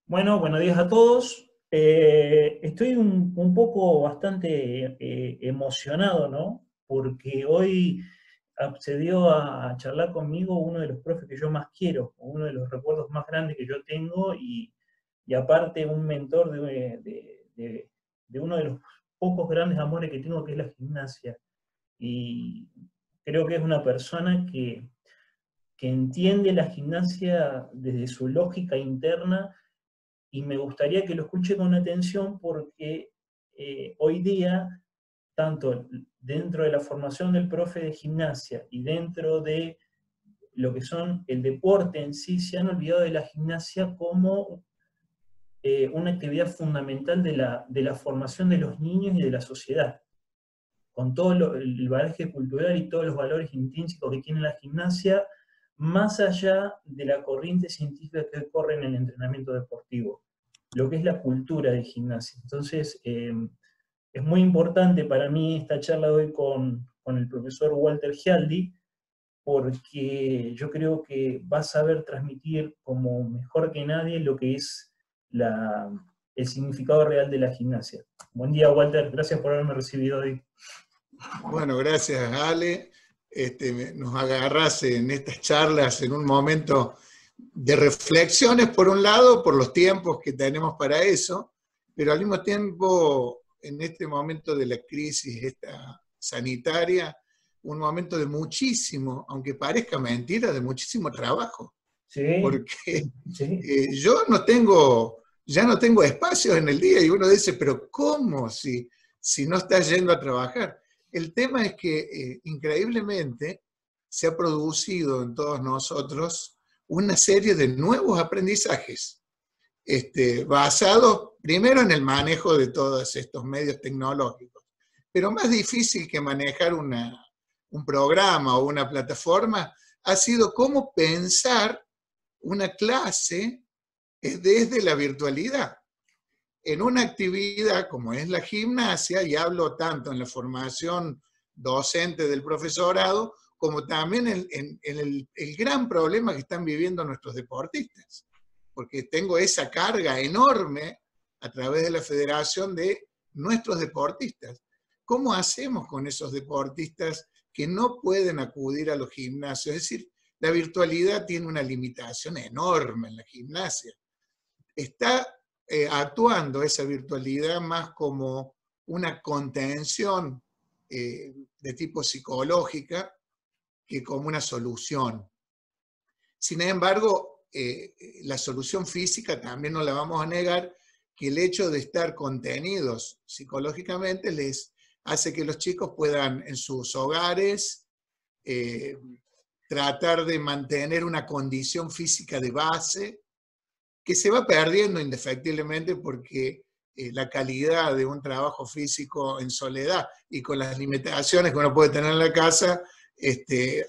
Bueno, buenos días a todos. Estoy un poco bastante emocionado, ¿no? Porque hoy accedió a charlar conmigo uno de los profes que yo más quiero, uno de los recuerdos más grandes que yo tengo y aparte un mentor de uno de los pocos grandes amores que tengo, que es la gimnasia. Y creo que es una persona que entiende la gimnasia desde su lógica interna y me gustaría que lo escuche con atención porque hoy día, tanto dentro de la formación del profe de gimnasia y dentro de lo que son el deporte en sí, se han olvidado de la gimnasia como una actividad fundamental de la formación de los niños y de la sociedad, con todo el bagaje cultural y todos los valores intrínsecos que tiene la gimnasia, más allá de la corriente científica que corre en el entrenamiento deportivo, lo que es la cultura de gimnasia. Entonces, es muy importante para mí esta charla de hoy con el profesor Walter Gialdi, porque yo creo que va a saber transmitir como mejor que nadie lo que es el significado real de la gimnasia. Buen día, Walter, gracias por haberme recibido hoy. Bueno, gracias, Ale. Nos agarras en estas charlas en un momento de reflexiones, por un lado, por los tiempos que tenemos para eso, pero al mismo tiempo, en este momento de la crisis esta sanitaria, un momento de muchísimo, aunque parezca mentira, de muchísimo trabajo. Sí, Porque sí. yo ya no tengo espacios en el día y uno dice, pero ¿cómo si no estás yendo a trabajar? El tema es que increíblemente se ha producido en todos nosotros una serie de nuevos aprendizajes, basados primero en el manejo de todos estos medios tecnológicos, pero más difícil que manejar un programa o una plataforma ha sido cómo pensar una clase desde la virtualidad. En una actividad como es la gimnasia, y hablo tanto en la formación docente del profesorado, como también en el gran problema que están viviendo nuestros deportistas. Porque tengo esa carga enorme a través de la federación de nuestros deportistas. ¿Cómo hacemos con esos deportistas que no pueden acudir a los gimnasios? Es decir, la virtualidad tiene una limitación enorme en la gimnasia. Está actuando esa virtualidad más como una contención de tipo psicológica que como una solución. Sin embargo, la solución física también no la vamos a negar, que el hecho de estar contenidos psicológicamente les hace que los chicos puedan en sus hogares tratar de mantener una condición física de base que se va perdiendo indefectiblemente porque la calidad de un trabajo físico en soledad y con las limitaciones que uno puede tener en la casa,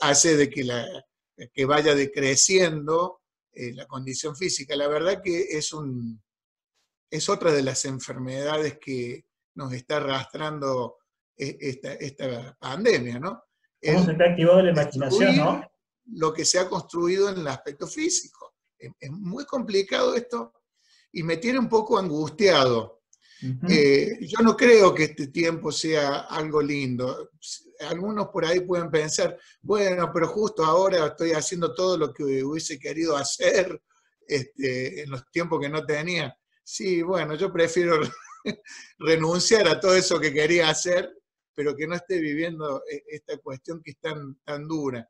hace de que vaya decreciendo la condición física. La verdad que es otra de las enfermedades que nos está arrastrando esta pandemia, ¿no? ¿Cómo se El te ha activado la imaginación, destruir no? lo que se ha construido en el aspecto físico. Es muy complicado esto y me tiene un poco angustiado. Ujú. Yo no creo que este tiempo sea algo lindo. Algunos por ahí pueden pensar, bueno, pero justo ahora estoy haciendo todo lo que hubiese querido hacer en los tiempos que no tenía. Sí, bueno, yo prefiero renunciar a todo eso que quería hacer, pero que no esté viviendo esta cuestión que es tan dura.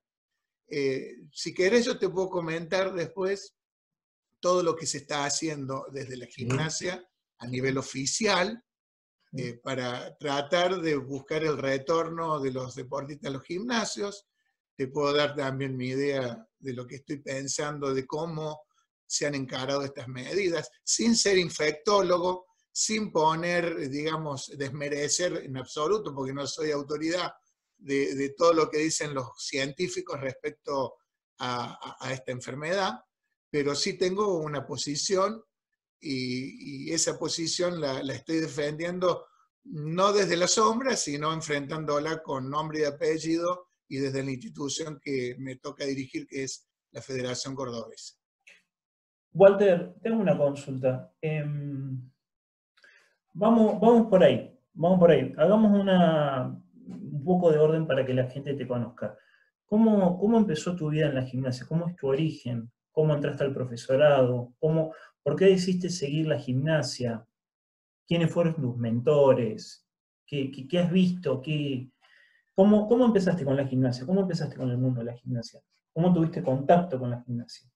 Si querés, yo te puedo comentar después todo lo que se está haciendo desde la Sí, gimnasia a nivel oficial para tratar de buscar el retorno de los deportistas a los gimnasios. Te puedo dar también mi idea de lo que estoy pensando, de cómo se han encarado estas medidas, sin ser infectólogo, sin poner, digamos, desmerecer en absoluto, porque no soy autoridad de todo lo que dicen los científicos respecto a esta enfermedad, pero sí tengo una posición y esa posición la estoy defendiendo no desde la sombra, sino enfrentándola con nombre y apellido y desde la institución que me toca dirigir, que es la Federación Cordobesa. Walter, tengo una consulta. Vamos por ahí, vamos por ahí. Hagamos un poco de orden para que la gente te conozca. ¿Cómo empezó tu vida en la gimnasia? ¿Cómo es tu origen? ¿Cómo entraste al profesorado? ¿Por qué decidiste seguir la gimnasia? ¿Quiénes fueron tus mentores? ¿Qué has visto? ¿Cómo empezaste con la gimnasia? ¿Cómo empezaste con el mundo de la gimnasia? ¿Cómo tuviste contacto con la gimnasia?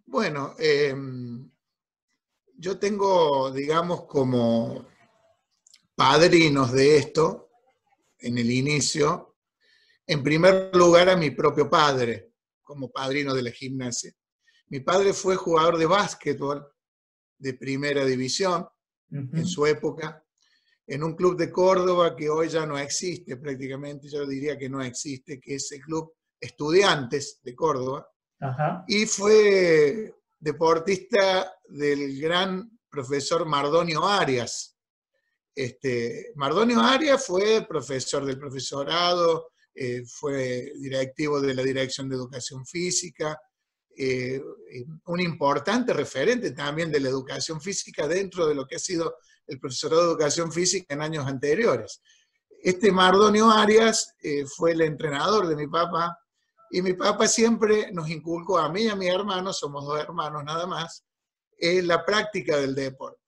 Bueno, yo tengo, digamos, como padrinos de esto, en el inicio, en primer lugar a mi propio padre, como padrino de la gimnasia. Mi padre fue jugador de básquetbol de primera división en su época, en un club de Córdoba que hoy ya no existe prácticamente, yo diría que no existe, que es el Club Estudiantes de Córdoba, Ajá. y fue deportista del gran profesor Mardonio Arias. Mardonio Arias fue profesor del profesorado, fue directivo de la Dirección de Educación Física, un importante referente también de la educación física dentro de lo que ha sido el profesorado de educación física en años anteriores. Este Mardonio Arias fue el entrenador de mi papá, y mi papá siempre nos inculcó a mí y a mi hermano, somos dos hermanos nada más, la práctica del deporte.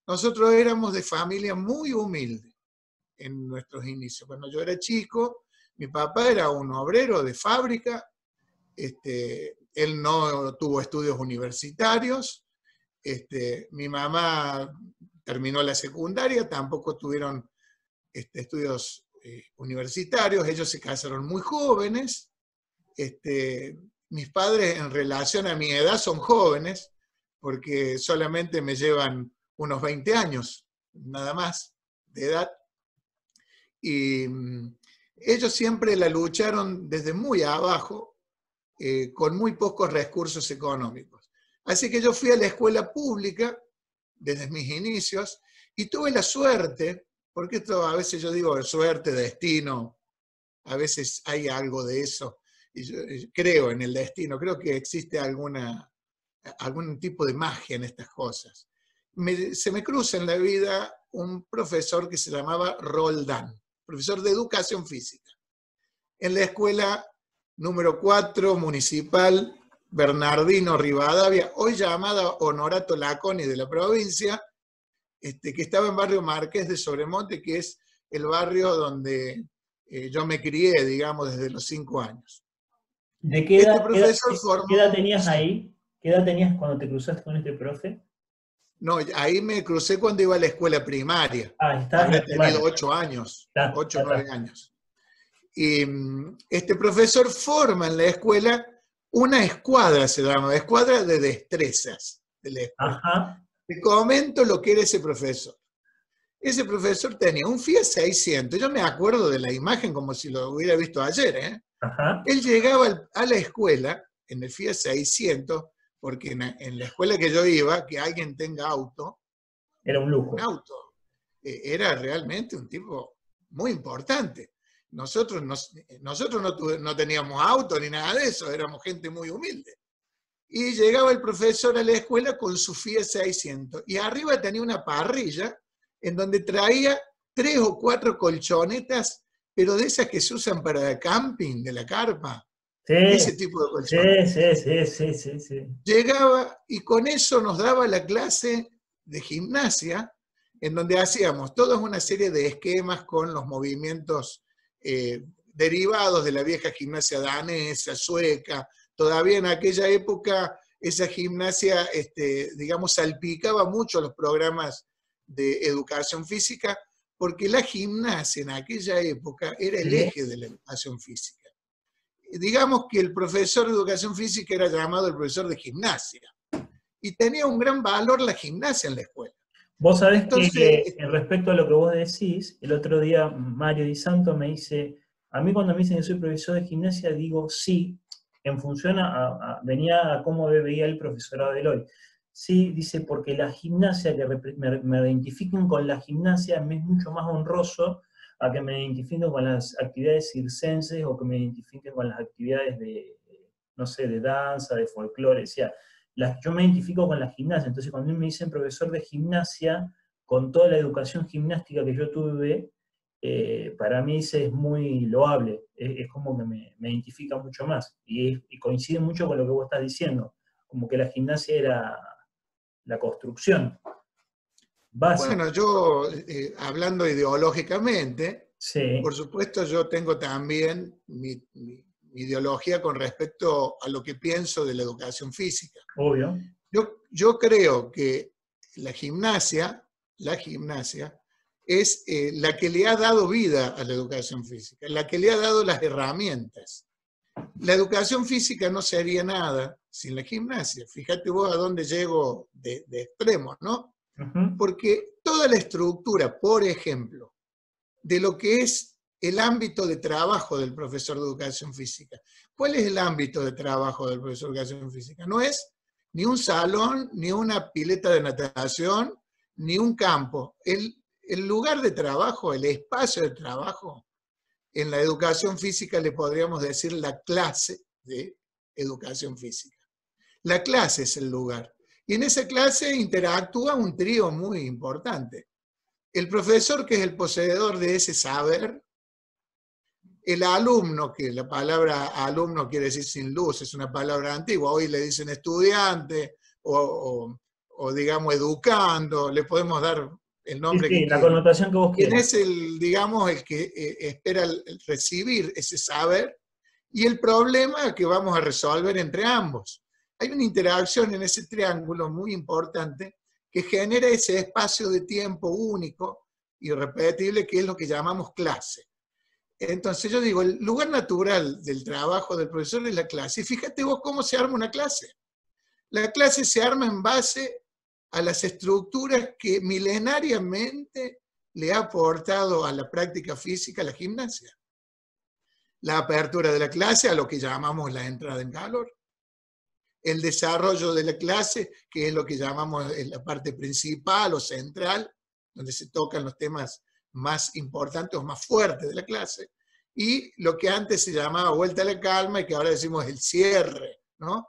Nosotros éramos de familia muy humilde en nuestros inicios. Cuando yo era chico, mi papá era un obrero de fábrica, él no tuvo estudios universitarios, mi mamá terminó la secundaria, tampoco tuvieron estudios universitarios, ellos se casaron muy jóvenes, mis padres en relación a mi edad son jóvenes, porque solamente me llevan unos 20 años, nada más, de edad, y ellos siempre la lucharon desde muy abajo, con muy pocos recursos económicos. Así que yo fui a la escuela pública desde mis inicios y tuve la suerte, porque esto a veces yo digo suerte, destino, a veces hay algo de eso, y yo creo en el destino, creo que existe algún tipo de magia en estas cosas. Se me cruza en la vida un profesor que se llamaba Roldán, profesor de educación física, en la escuela número 4 municipal Bernardino Rivadavia, hoy llamada Honorato Laconi de la provincia, que estaba en barrio Marqués de Sobremonte, que es el barrio donde yo me crié, digamos, desde los 5 años. ¿De qué edad, Este profesor qué edad formó, tenías sí, ahí? ¿Qué edad tenías cuando te cruzaste con este profe? no, ahí me crucé cuando iba a la escuela primaria, Ah, estabas en habré la tenido primaria. 8 años, Está, 8 ya o 9 está. años. Y este profesor forma en la escuela una escuadra, se llama, escuadra de destrezas de la escuela. Ajá, Te comento lo que era ese profesor. Ese profesor tenía un Fiat 600, yo me acuerdo de la imagen como si lo hubiera visto ayer, ¿eh? ajá. Él llegaba a la escuela en el Fiat 600, porque en la escuela que yo iba, que alguien tenga auto, Era un un lujo. auto, era realmente un tipo muy importante. Nosotros no teníamos auto ni nada de eso, éramos gente muy humilde. Y llegaba el profesor a la escuela con su Fiat 600 y arriba tenía una parrilla en donde traía 3 o 4 colchonetas, pero de esas que se usan para camping, de la carpa, Sí, ese tipo de sí, colchonetas. sí, sí, sí, sí, sí. Llegaba y con eso nos daba la clase de gimnasia, en donde hacíamos toda una serie de esquemas con los movimientos derivados de la vieja gimnasia danesa, sueca. Todavía en aquella época esa gimnasia, digamos, salpicaba mucho los programas de educación física, porque la gimnasia en aquella época era el Sí. eje de la educación física. Digamos que el profesor de educación física era llamado el profesor de gimnasia, y tenía un gran valor la gimnasia en la escuela. Vos sabés Entonces, que respecto a lo que vos decís, el otro día Mario Di Santo me dice, a mí cuando me dicen que soy profesor de gimnasia, digo sí, en función venía a cómo veía el profesorado de hoy. Sí, dice, porque la gimnasia, que me identifiquen con la gimnasia, me es mucho más honroso a que me identifiquen con las actividades circenses o que me identifiquen con las actividades de, no sé, de danza, de folclore. Decía, yo me identifico con la gimnasia, entonces cuando me dicen profesor de gimnasia, con toda la educación gimnástica que yo tuve, para mí ese es muy loable, es como que me identifica mucho más, y coincide mucho con lo que vos estás diciendo, como que la gimnasia era la construcción básica. Bueno, yo, hablando ideológicamente, Sí, por supuesto yo tengo también mi ideología con respecto a lo que pienso de la educación física. obvio. Yo creo que la gimnasia es la que le ha dado vida a la educación física, la que le ha dado las herramientas. La educación física no sería nada sin la gimnasia. Fíjate vos a dónde llego de extremos, ¿no? Ujú. Porque toda la estructura, por ejemplo, de lo que es el ámbito de trabajo del profesor de educación física. ¿Cuál es el ámbito de trabajo del profesor de educación física? No es ni un salón, ni una pileta de natación, ni un campo. El lugar de trabajo, el espacio de trabajo, en la educación física le podríamos decir la clase de educación física. La clase es el lugar. Y en esa clase interactúa un trío muy importante. El profesor, que es el poseedor de ese saber, el alumno, que la palabra alumno quiere decir sin luz, es una palabra antigua, hoy le dicen estudiante o digamos educando, le podemos dar el Sí, nombre que sí, la quiera. connotación que vos ¿Quién quieras. es digamos, el que espera recibir ese saber? Y el problema que vamos a resolver entre ambos. Hay una interacción en ese triángulo muy importante que genera ese espacio de tiempo único y repetible que es lo que llamamos clase. Entonces yo digo, el lugar natural del trabajo del profesor es la clase. Y fíjate vos cómo se arma una clase. La clase se arma en base a las estructuras que milenariamente le ha aportado a la práctica física la gimnasia. La apertura de la clase, a lo que llamamos la entrada en calor. El desarrollo de la clase, que es lo que llamamos la parte principal o central, donde se tocan los temas más importantes o más fuertes de la clase, y lo que antes se llamaba vuelta a la calma y que ahora decimos el cierre, ¿no?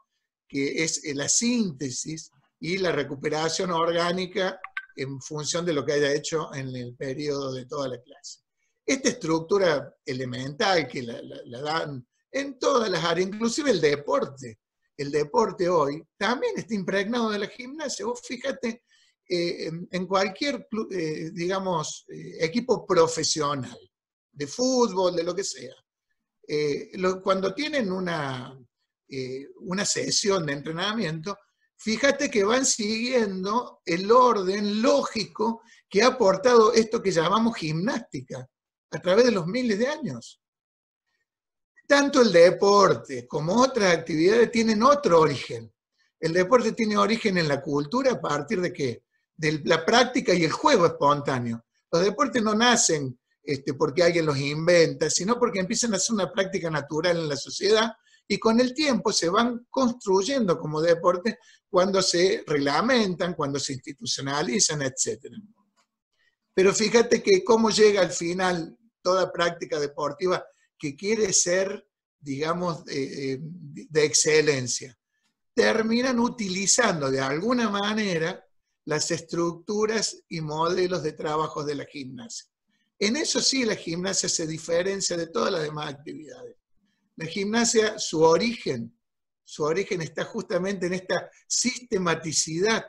Que es la síntesis y la recuperación orgánica en función de lo que haya hecho en el periodo de toda la clase. Esta estructura elemental que la dan en todas las áreas, inclusive el deporte. El deporte hoy también está impregnado de la gimnasia. Vos fíjate, en cualquier, digamos, equipo profesional, de fútbol, de lo que sea, cuando tienen una sesión de entrenamiento, fíjate que van siguiendo el orden lógico que ha aportado esto que llamamos gimnástica a través de los miles de años. Tanto el deporte como otras actividades tienen otro origen. El deporte tiene origen en la cultura a partir de ¿qué? De la práctica y el juego espontáneo. Los deportes no nacen porque alguien los inventa, sino porque empiezan a ser una práctica natural en la sociedad y con el tiempo se van construyendo como deportes cuando se reglamentan, cuando se institucionalizan, etc. Pero fíjate que cómo llega al final toda práctica deportiva que quiere ser, digamos, de excelencia. Terminan utilizando de alguna manera las estructuras y modelos de trabajo de la gimnasia. En eso sí la gimnasia se diferencia de todas las demás actividades. La gimnasia, su origen está justamente en esta sistematicidad.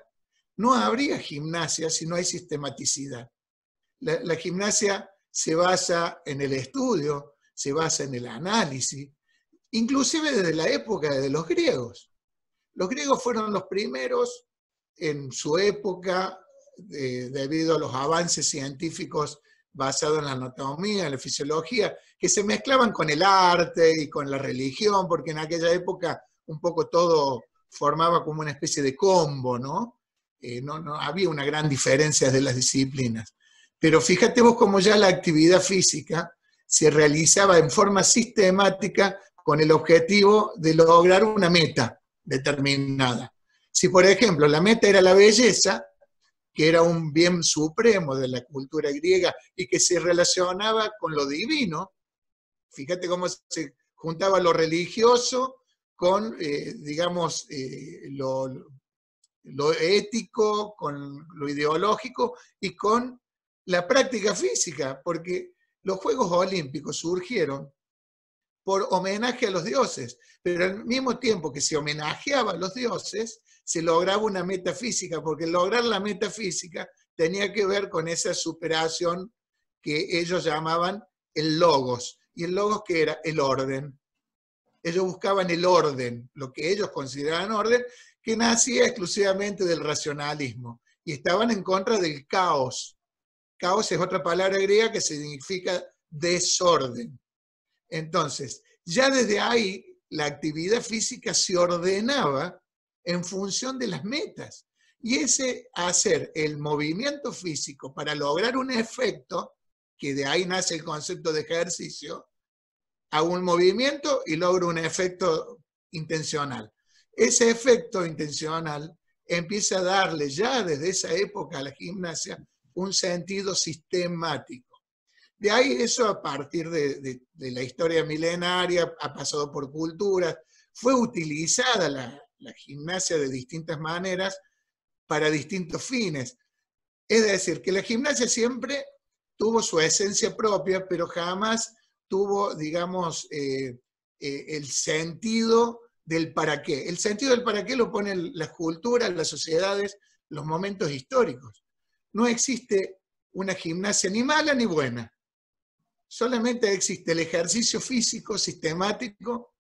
No habría gimnasia si no hay sistematicidad. La gimnasia se basa en el estudio, se basa en el análisis, inclusive desde la época de los griegos. Los griegos fueron los primeros en su época, debido a los avances científicos basados en la anatomía, en la fisiología, que se mezclaban con el arte y con la religión, porque en aquella época un poco todo formaba como una especie de combo, ¿no? No había una gran diferencia de las disciplinas. Pero fíjate vos cómo ya la actividad física se realizaba en forma sistemática con el objetivo de lograr una meta determinada. Si, por ejemplo, la meta era la belleza, que era un bien supremo de la cultura griega y que se relacionaba con lo divino, fíjate cómo se juntaba lo religioso con, digamos, lo ético, con lo ideológico y con la práctica física, porque los Juegos Olímpicos surgieron por homenaje a los dioses, pero al mismo tiempo que se homenajeaba a los dioses, se lograba una metafísica, porque lograr la metafísica tenía que ver con esa superación que ellos llamaban el logos, y el logos que era el orden. Ellos buscaban el orden, lo que ellos consideraban orden, que nacía exclusivamente del racionalismo, y estaban en contra del caos. Caos es otra palabra griega que significa desorden. Entonces, ya desde ahí la actividad física se ordenaba en función de las metas. Y ese hacer el movimiento físico para lograr un efecto, que de ahí nace el concepto de ejercicio, hago un movimiento y logro un efecto intencional. Ese efecto intencional empieza a darle ya desde esa época a la gimnasia un sentido sistemático. De ahí eso, a partir de la historia milenaria, ha pasado por culturas, fue utilizada la gimnasia de distintas maneras para distintos fines. Es decir, que la gimnasia siempre tuvo su esencia propia, pero jamás tuvo, digamos, el sentido del para qué. El sentido del para qué lo ponen las culturas, las sociedades, los momentos históricos. No existe una gimnasia ni mala ni buena. Solamente existe el ejercicio físico sistemático,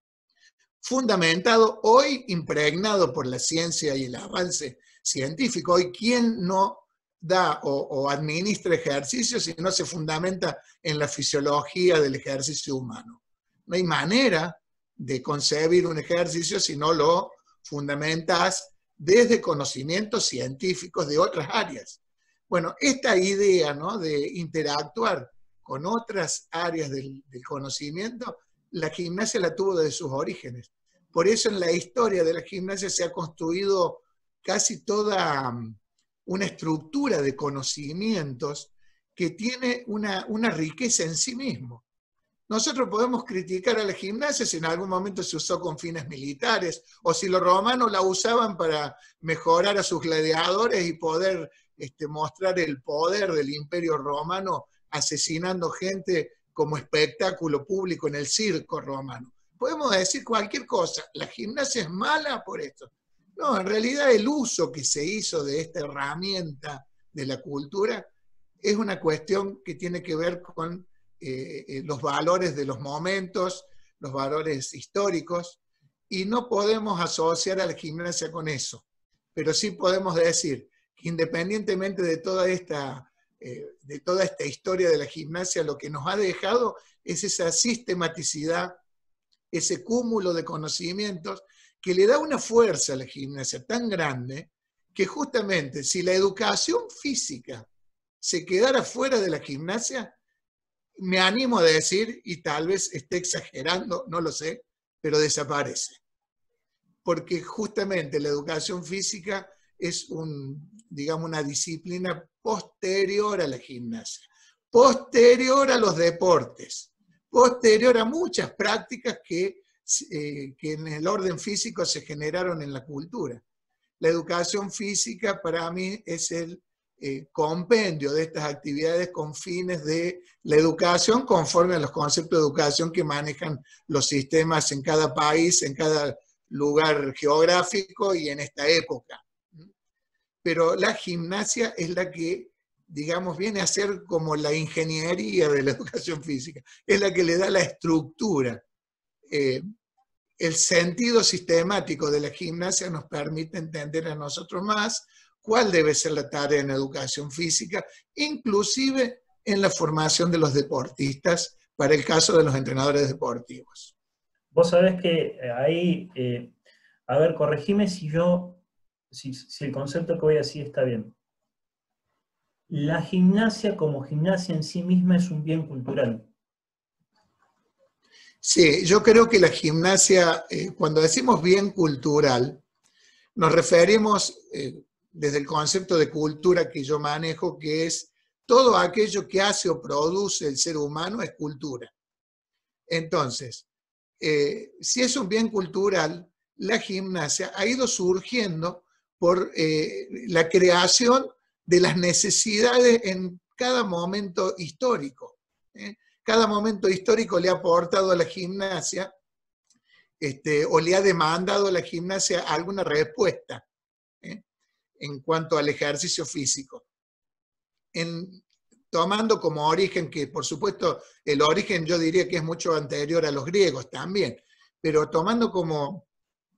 fundamentado, hoy impregnado por la ciencia y el avance científico. Hoy, ¿quién no da o administra ejercicio si no se fundamenta en la fisiología del ejercicio humano? No hay manera de concebir un ejercicio si no lo fundamentas desde conocimientos científicos de otras áreas. Bueno, esta idea, ¿no?, de interactuar con otras áreas del conocimiento, la gimnasia la tuvo desde sus orígenes. Por eso en la historia de la gimnasia se ha construido casi toda una estructura de conocimientos que tiene una riqueza en sí mismo. Nosotros podemos criticar a la gimnasia si en algún momento se usó con fines militares, o si los romanos la usaban para mejorar a sus gladiadores y poder mostrar el poder del imperio romano asesinando gente como espectáculo público en el circo romano. Podemos decir cualquier cosa, la gimnasia es mala por esto. No, en realidad el uso que se hizo de esta herramienta de la cultura es una cuestión que tiene que ver con los valores de los momentos, los valores históricos, y no podemos asociar a la gimnasia con eso. Pero sí podemos decir que independientemente de toda esta historia de la gimnasia, lo que nos ha dejado es esa sistematicidad, ese cúmulo de conocimientos que le da una fuerza a la gimnasia tan grande que justamente si la educación física se quedara fuera de la gimnasia, me animo a decir, y tal vez esté exagerando, no lo sé, pero desaparece. Porque justamente la educación física es digamos, una disciplina posterior a la gimnasia, posterior a los deportes, posterior a muchas prácticas que en el orden físico se generaron en la cultura. La educación física para mí es el compendio de estas actividades con fines de la educación conforme a los conceptos de educación que manejan los sistemas en cada país, en cada lugar geográfico y en esta época. Pero la gimnasia es la que, digamos, viene a ser como la ingeniería de la educación física, es la que le da la estructura. El sentido sistemático de la gimnasia nos permite entender a nosotros más cuál debe ser la tarea en educación física, inclusive en la formación de los deportistas, para el caso de los entrenadores deportivos. Vos sabés que ahí, a ver, corregime si el concepto que voy a decir está bien. La gimnasia como gimnasia en sí misma es un bien cultural. Sí, yo creo que la gimnasia, cuando decimos bien cultural, nos referimos desde el concepto de cultura que yo manejo, que es todo aquello que hace o produce el ser humano es cultura. Entonces, si es un bien cultural, la gimnasia ha ido surgiendo por la creación de las necesidades en cada momento histórico. Cada momento histórico le ha aportado a la gimnasia o le ha demandado a la gimnasia alguna respuesta en cuanto al ejercicio físico. Tomando como origen, que por supuesto el origen yo diría que es mucho anterior a los griegos también, pero tomando como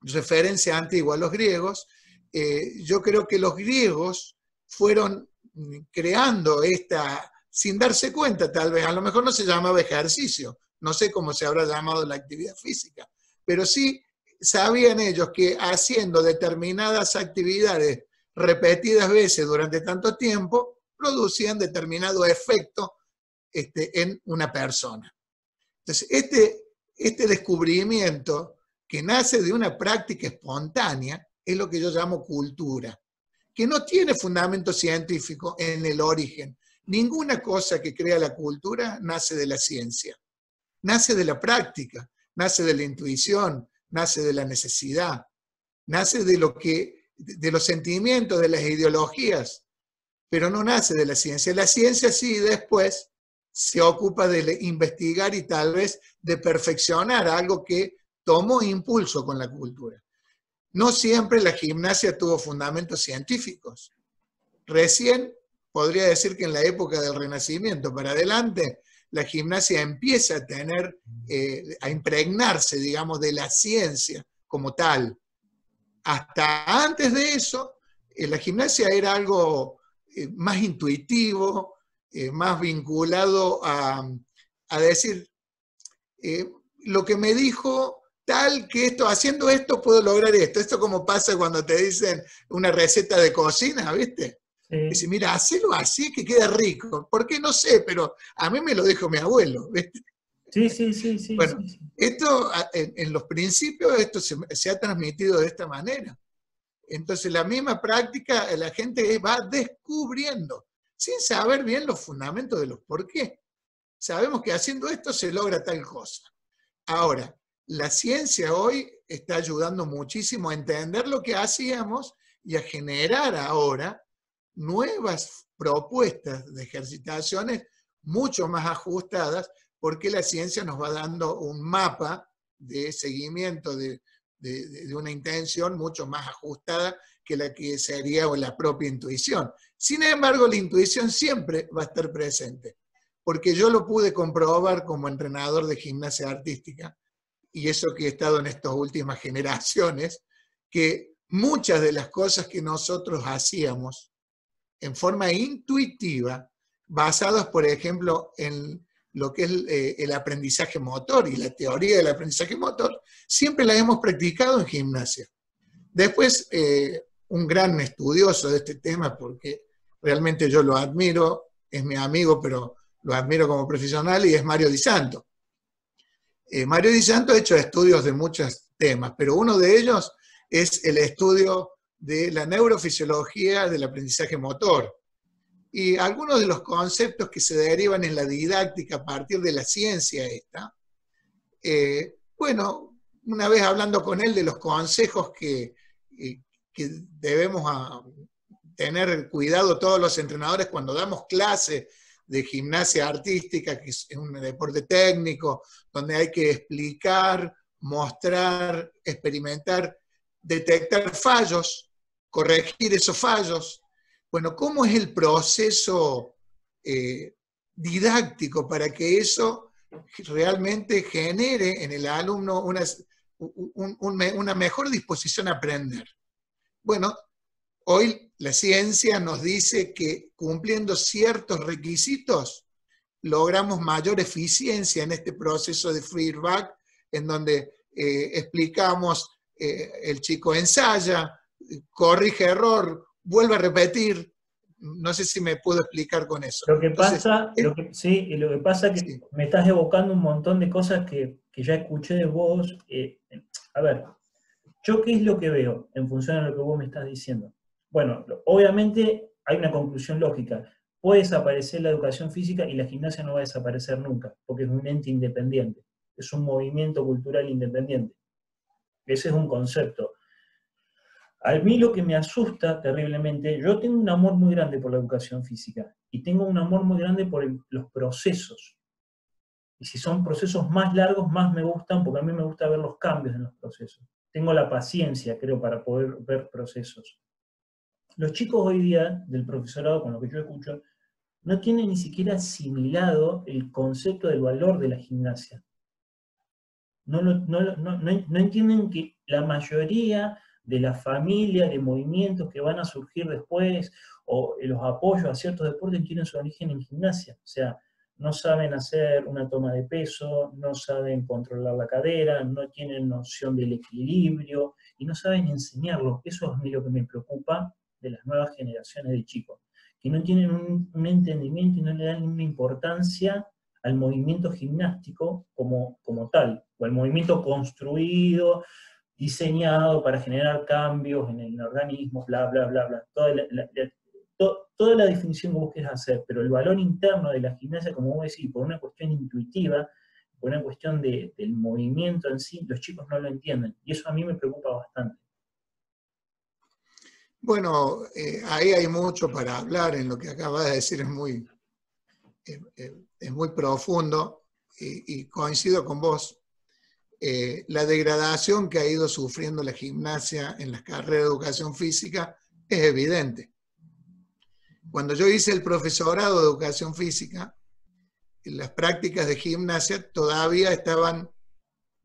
referencia antigua a los griegos, yo creo que los griegos fueron creando esta, sin darse cuenta tal vez, a lo mejor no se llamaba ejercicio, no sé cómo se habrá llamado la actividad física, pero sí sabían ellos que haciendo determinadas actividades repetidas veces durante tanto tiempo, producían determinado efecto en una persona. Entonces, este descubrimiento que nace de una práctica espontánea es lo que yo llamo cultura, que no tiene fundamento científico en el origen. Ninguna cosa que crea la cultura nace de la ciencia, nace de la práctica, nace de la intuición, nace de la necesidad, nace de los sentimientos, de las ideologías, pero no nace de la ciencia. La ciencia sí después se ocupa de investigar y tal vez de perfeccionar algo que tomó impulso con la cultura. No siempre la gimnasia tuvo fundamentos científicos. Recién podría decir que en la época del Renacimiento para adelante, la gimnasia empieza a tener, a impregnarse, digamos, de la ciencia como tal. Hasta antes de eso, la gimnasia era algo más intuitivo, más vinculado a decir, lo que me dijo tal que esto, haciendo esto puedo lograr esto. Esto como pasa cuando te dicen una receta de cocina, ¿viste? Sí. Dice, mira, hacelo así que queda rico. ¿Por qué? No sé, pero a mí me lo dijo mi abuelo, ¿viste? Sí. Bueno, Sí. esto en los principios esto se ha transmitido de esta manera. Entonces la misma práctica la gente va descubriendo, sin saber bien los fundamentos de los por qué. Sabemos que haciendo esto se logra tal cosa. Ahora, la ciencia hoy está ayudando muchísimo a entender lo que hacíamos y a generar ahora nuevas propuestas de ejercitaciones mucho más ajustadas, porque la ciencia nos va dando un mapa de seguimiento de una intención mucho más ajustada que la que sería la propia intuición. Sin embargo, la intuición siempre va a estar presente, porque yo lo pude comprobar como entrenador de gimnasia artística, y eso que he estado en estas últimas generaciones, que muchas de las cosas que nosotros hacíamos en forma intuitiva, basadas, por ejemplo, en lo que es el aprendizaje motor y la teoría del aprendizaje motor, siempre la hemos practicado en gimnasia. Después, un gran estudioso de este tema, porque realmente yo lo admiro, es mi amigo, pero lo admiro como profesional, y es Mario Di Santo. Mario Di Santo ha hecho estudios de muchos temas, pero uno de ellos es el estudio de la neurofisiología del aprendizaje motor. Y algunos de los conceptos que se derivan en la didáctica a partir de la ciencia esta, bueno, una vez hablando con él de los consejos que debemos tener cuidado todos los entrenadores cuando damos clases de gimnasia artística, que es un deporte técnico, donde hay que explicar, mostrar, experimentar, detectar fallos, corregir esos fallos. Bueno, ¿cómo es el proceso didáctico para que eso realmente genere en el alumno una mejor disposición a aprender? Bueno, hoy la ciencia nos dice que cumpliendo ciertos requisitos logramos mayor eficiencia en este proceso de feedback, en donde explicamos, el chico ensaya, corrige error, vuelve a repetir. No sé si me puedo explicar con eso. Lo que pasa, lo que pasa es que sí. me estás evocando un montón de cosas que ya escuché de vos. A ver, ¿yo qué es lo que veo en función a lo que vos me estás diciendo? Bueno, obviamente hay una conclusión lógica. Puede desaparecer la educación física y la gimnasia no va a desaparecer nunca, porque es un ente independiente, es un movimiento cultural independiente. Ese es un concepto. A mí lo que me asusta terriblemente, yo tengo un amor muy grande por la educación física y tengo un amor muy grande por los procesos. Y si son procesos más largos, más me gustan, porque a mí me gusta ver los cambios en los procesos. Tengo la paciencia, creo, para poder ver procesos. Los chicos hoy día, del profesorado, con lo que yo escucho, no tienen ni siquiera asimilado el concepto del valor de la gimnasia. No entienden que la mayoría de la familia de movimientos que van a surgir después, o los apoyos a ciertos deportes, tienen su origen en gimnasia. O sea, no saben hacer una toma de peso, no saben controlar la cadera, no tienen noción del equilibrio, y no saben enseñarlo. Eso es a mí lo que me preocupa de las nuevas generaciones de chicos, que no tienen un entendimiento y no le dan una importancia al movimiento gimnástico como tal, o al movimiento construido, diseñado para generar cambios en el organismo, bla, bla, bla, bla. Toda la definición que vos querés hacer, pero el valor interno de la gimnasia, como vos decís, por una cuestión intuitiva, por una cuestión del movimiento en sí, los chicos no lo entienden. Y eso a mí me preocupa bastante. Bueno, ahí hay mucho para hablar, en lo que acabas de decir es muy profundo y coincido con vos. La degradación que ha ido sufriendo la gimnasia en las carreras de educación física es evidente. Cuando yo hice el profesorado de educación física, las prácticas de gimnasia todavía estaban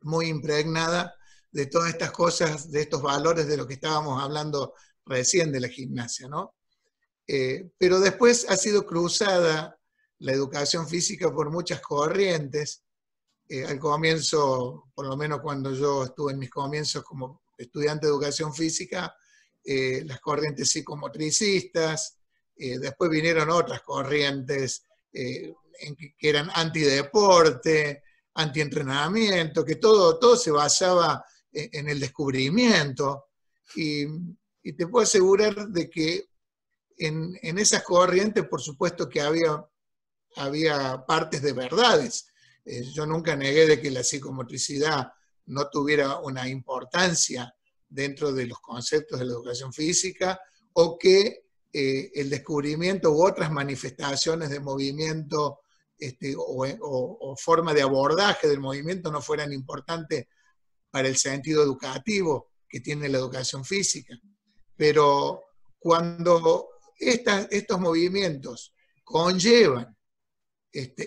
muy impregnadas de todas estas cosas, de estos valores de lo que estábamos hablando recién de la gimnasia, ¿no? Pero después ha sido cruzada la educación física por muchas corrientes. Al comienzo, por lo menos cuando yo estuve en mis comienzos como estudiante de educación física, las corrientes psicomotricistas, después vinieron otras corrientes que eran antideporte, antientrenamiento, que todo se basaba en el descubrimiento. Y te puedo asegurar de que en esas corrientes, por supuesto que había partes de verdades. Yo nunca negué de que la psicomotricidad no tuviera una importancia dentro de los conceptos de la educación física, o que el descubrimiento u otras manifestaciones de movimiento o forma de abordaje del movimiento no fueran importantes para el sentido educativo que tiene la educación física. Pero cuando estos movimientos conllevan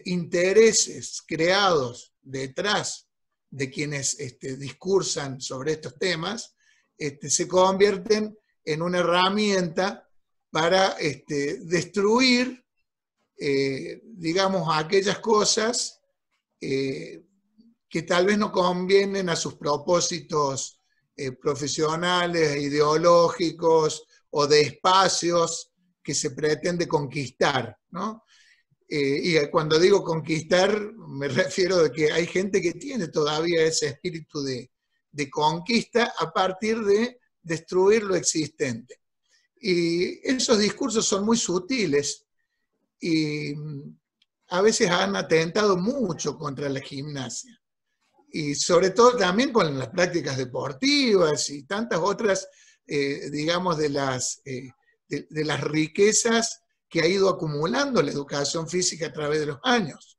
intereses creados detrás de quienes discursan sobre estos temas, se convierten en una herramienta para destruir, digamos, aquellas cosas que tal vez no convienen a sus propósitos profesionales, ideológicos o de espacios que se pretende conquistar, ¿no? Y cuando digo conquistar, me refiero a que hay gente que tiene todavía ese espíritu de conquista a partir de destruir lo existente. Y esos discursos son muy sutiles y a veces han atentado mucho contra la gimnasia. Y sobre todo también con las prácticas deportivas y tantas otras, digamos, de las riquezas que ha ido acumulando la educación física a través de los años.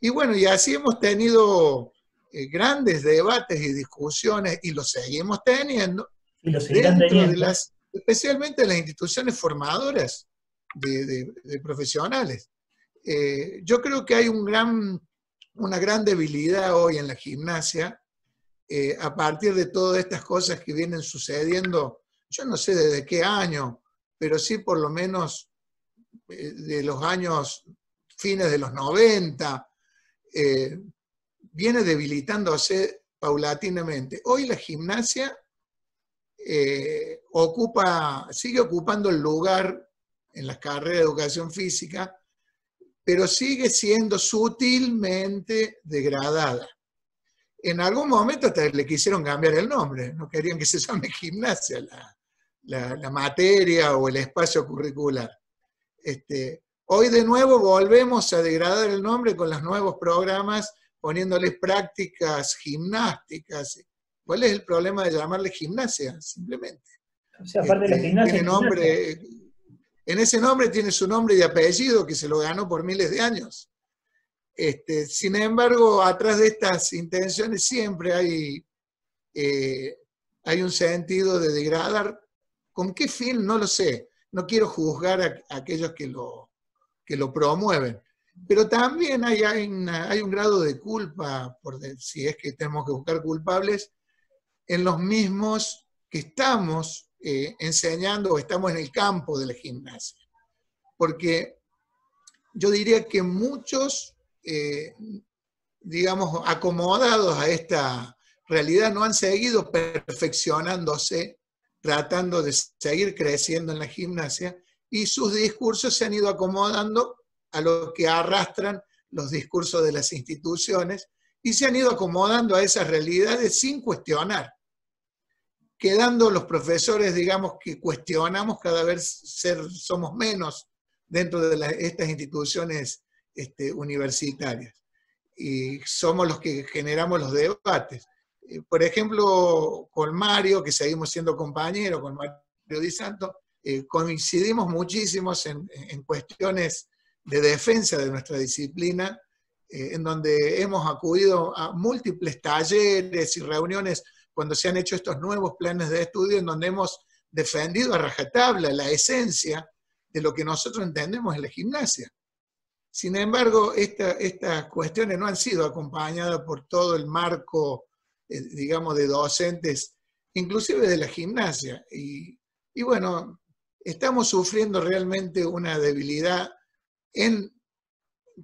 Y bueno, y así hemos tenido grandes debates y discusiones, y los seguimos teniendo, y lo seguirán teniendo, especialmente de las instituciones formadoras de profesionales. Yo creo que hay una gran debilidad hoy en la gimnasia, a partir de todas estas cosas que vienen sucediendo, yo no sé desde qué año, pero sí por lo menos de los años fines de los 90, viene debilitándose paulatinamente. Hoy la gimnasia sigue ocupando el lugar en las carreras de educación física, pero sigue siendo sutilmente degradada. En algún momento hasta le quisieron cambiar el nombre, no querían que se llame gimnasia la materia o el espacio curricular. Hoy de nuevo volvemos a degradar el nombre con los nuevos programas, poniéndoles prácticas gimnásticas. ¿Cuál es el problema de llamarle gimnasia? Simplemente. O sea, aparte de la gimnasia, Tiene nombre, en ese nombre tiene su nombre y apellido que se lo ganó por miles de años. Sin embargo, atrás de estas intenciones siempre hay un sentido de degradar. ¿Con qué fin? No lo sé. No quiero juzgar a aquellos que lo promueven. Pero también hay un grado de culpa, si es que tenemos que buscar culpables, en los mismos que estamos enseñando o estamos en el campo de la gimnasia. Porque yo diría que muchos, digamos, acomodados a esta realidad, no han seguido perfeccionándose, tratando de seguir creciendo en la gimnasia, y sus discursos se han ido acomodando a lo que arrastran los discursos de las instituciones, y se han ido acomodando a esas realidades sin cuestionar, quedando los profesores, digamos, que cuestionamos cada vez somos menos dentro de estas instituciones universitarias. Y somos los que generamos los debates. Por ejemplo, con Mario, que seguimos siendo compañeros, con Mario Di Santo, coincidimos muchísimos en cuestiones de defensa de nuestra disciplina, en donde hemos acudido a múltiples talleres y reuniones cuando se han hecho estos nuevos planes de estudio, en donde hemos defendido a rajatabla la esencia de lo que nosotros entendemos en la gimnasia. Sin embargo, estas cuestiones no han sido acompañadas por todo el marco, digamos, de docentes, inclusive de la gimnasia. Y bueno, estamos sufriendo realmente una debilidad en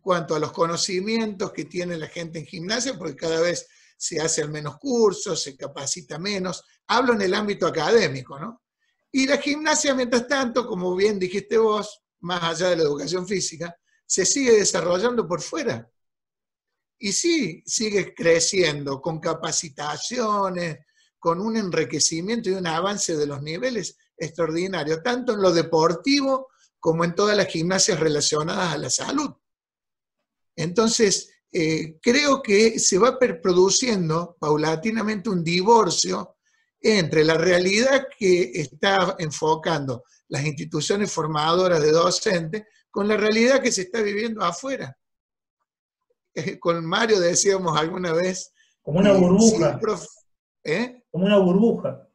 cuanto a los conocimientos que tiene la gente en gimnasia, porque cada vez se hacen menos cursos, se capacita menos. Hablo en el ámbito académico, ¿no? Y la gimnasia, mientras tanto, como bien dijiste vos, más allá de la educación física, se sigue desarrollando por fuera. Y sí, sigue creciendo con capacitaciones, con un enriquecimiento y un avance de los niveles extraordinarios, tanto en lo deportivo como en todas las gimnasias relacionadas a la salud. Entonces, creo que se va produciendo paulatinamente un divorcio entre la realidad que está enfocando las instituciones formadoras de docentes con la realidad que se está viviendo afuera. Con Mario decíamos alguna vez como una que si el burbuja, profe... como una burbuja.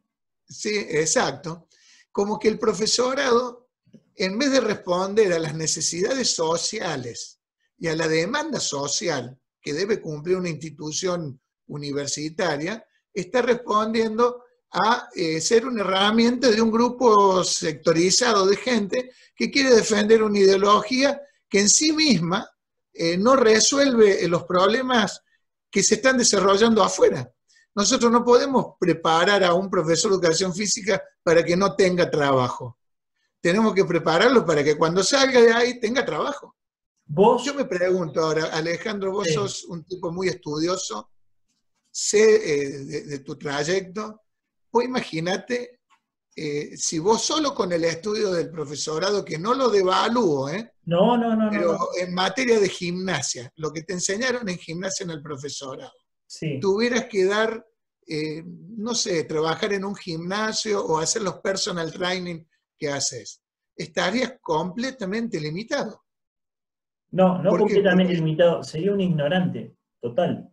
Sí, exacto. Como que el profesorado, en vez de responder a las necesidades sociales y a la demanda social que debe cumplir una institución universitaria, está respondiendo a ser una herramienta de un grupo sectorizado de gente que quiere defender una ideología que en sí misma no resuelve los problemas que se están desarrollando afuera. Nosotros no podemos preparar a un profesor de educación física para que no tenga trabajo. Tenemos que prepararlo para que cuando salga de ahí tenga trabajo. Yo me pregunto ahora, Alejandro, vos sos un tipo muy estudioso, sé de tu trayecto. Vos imagínate si vos solo con el estudio del profesorado, que no lo devalúo, pero en materia de gimnasia, lo que te enseñaron en gimnasia en el profesorado, tuvieras que dar, no sé, trabajar en un gimnasio o hacer los personal training que haces, estarías completamente limitado. No completamente limitado, sería un ignorante total.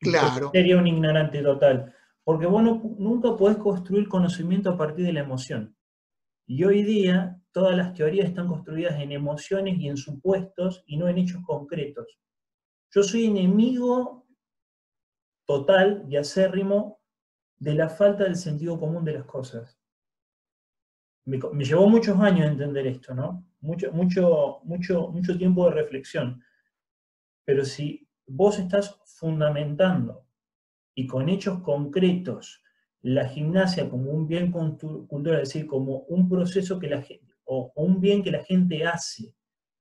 Claro. Sería un ignorante total. Porque vos nunca podés construir conocimiento a partir de la emoción. Y hoy día todas las teorías están construidas en emociones y en supuestos y no en hechos concretos. Yo soy enemigo total y acérrimo de la falta del sentido común de las cosas. Me llevó muchos años entender esto, ¿no? Mucho tiempo de reflexión. Pero si vos estás fundamentando y con hechos concretos la gimnasia como un bien cultural, es decir, como un proceso que la gente, o un bien que la gente hace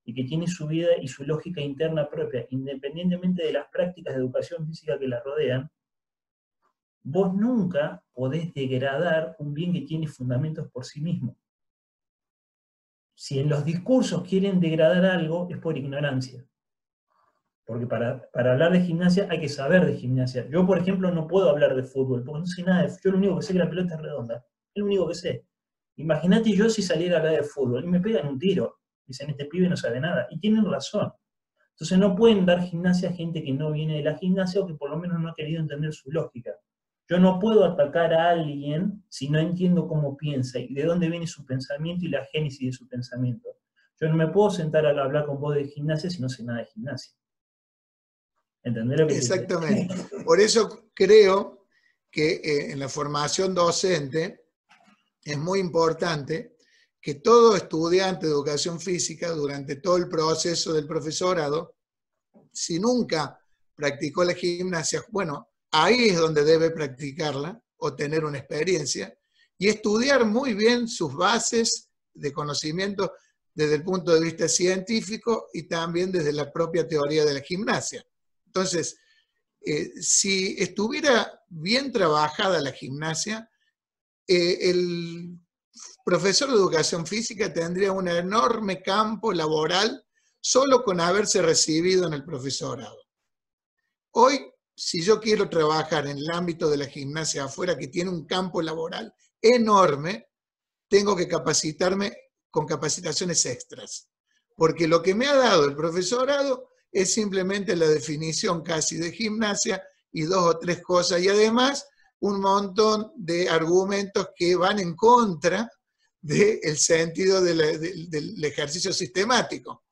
y que tiene su vida y su lógica interna propia, independientemente de las prácticas de educación física que la rodean, vos nunca podés degradar un bien que tiene fundamentos por sí mismo. Si en los discursos quieren degradar algo, es por ignorancia. Porque para hablar de gimnasia hay que saber de gimnasia. Yo, por ejemplo, no puedo hablar de fútbol, porque no sé nada de fútbol. Yo lo único que sé es que la pelota es redonda. Es lo único que sé. Imagínate yo si saliera a hablar de fútbol y me pegan un tiro. Dicen, este pibe no sabe nada. Y tienen razón. Entonces no pueden dar gimnasia a gente que no viene de la gimnasia o que por lo menos no ha querido entender su lógica. Yo no puedo atacar a alguien si no entiendo cómo piensa y de dónde viene su pensamiento y la génesis de su pensamiento. Yo no me puedo sentar a hablar con vos de gimnasia si no sé nada de gimnasia. ¿Entendés lo que te digo? Exactamente. Por eso creo que en la formación docente es muy importante que todo estudiante de educación física durante todo el proceso del profesorado, si nunca practicó la gimnasia, bueno, ahí es donde debe practicarla o tener una experiencia y estudiar muy bien sus bases de conocimiento desde el punto de vista científico y también desde la propia teoría de la gimnasia. Entonces, si estuviera bien trabajada la gimnasia, el profesor de educación física tendría un enorme campo laboral solo con haberse recibido en el profesorado. Hoy, si yo quiero trabajar en el ámbito de la gimnasia afuera, que tiene un campo laboral enorme, tengo que capacitarme con capacitaciones extras. Porque lo que me ha dado el profesorado es simplemente la definición casi de gimnasia y 2 o 3 cosas. Y además, un montón de argumentos que van en contra del sentido del ejercicio sistemático.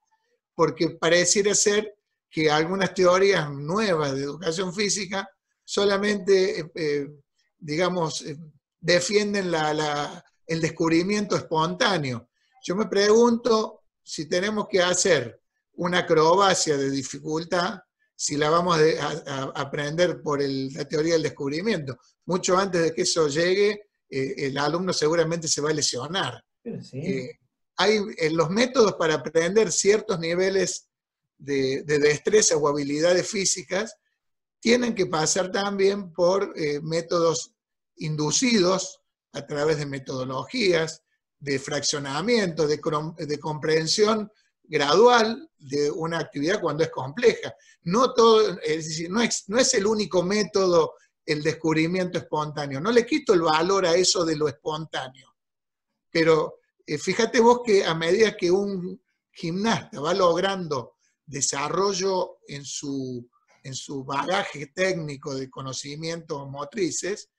Porque pareciera ser que algunas teorías nuevas de educación física solamente, digamos, defienden el descubrimiento espontáneo. Yo me pregunto si tenemos que hacer una acrobacia de dificultad, si la vamos a aprender por la teoría del descubrimiento. Mucho antes de que eso llegue, el alumno seguramente se va a lesionar. Sí. Hay los métodos para aprender ciertos niveles de destreza o habilidades físicas tienen que pasar también por métodos inducidos a través de metodologías, de fraccionamiento, de comprensión gradual de una actividad cuando es compleja. No todo, es decir, no es el único método el descubrimiento espontáneo. No le quito el valor a eso de lo espontáneo. Pero fíjate vos que a medida que un gimnasta va logrando desarrollo en su bagaje técnico de conocimientos motrices,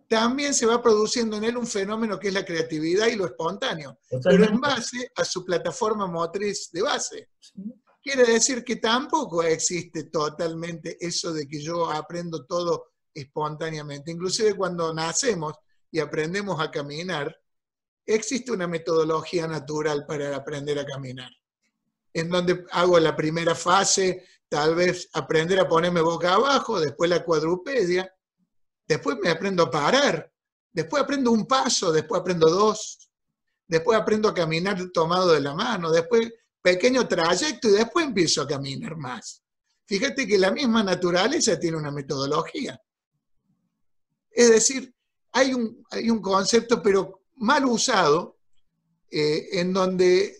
también se va produciendo en él un fenómeno que es la creatividad y lo espontáneo, Totalmente. pero en base a su plataforma motriz de base. Sí. Quiere decir que tampoco existe totalmente eso de que yo aprendo todo espontáneamente. Inclusive cuando nacemos y aprendemos a caminar, existe una metodología natural para aprender a caminar, en donde hago la primera fase, tal vez aprender a ponerme boca abajo, después la cuadrupedia, después me aprendo a parar, después aprendo un paso, después aprendo 2, después aprendo a caminar tomado de la mano, después pequeño trayecto y después empiezo a caminar más. Fíjate que la misma naturaleza tiene una metodología. Es decir, hay un concepto, pero mal usado, en donde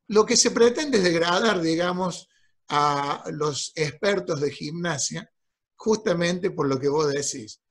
lo que se pretende es degradar, digamos, a los expertos de gimnasia, justamente por lo que vos decís.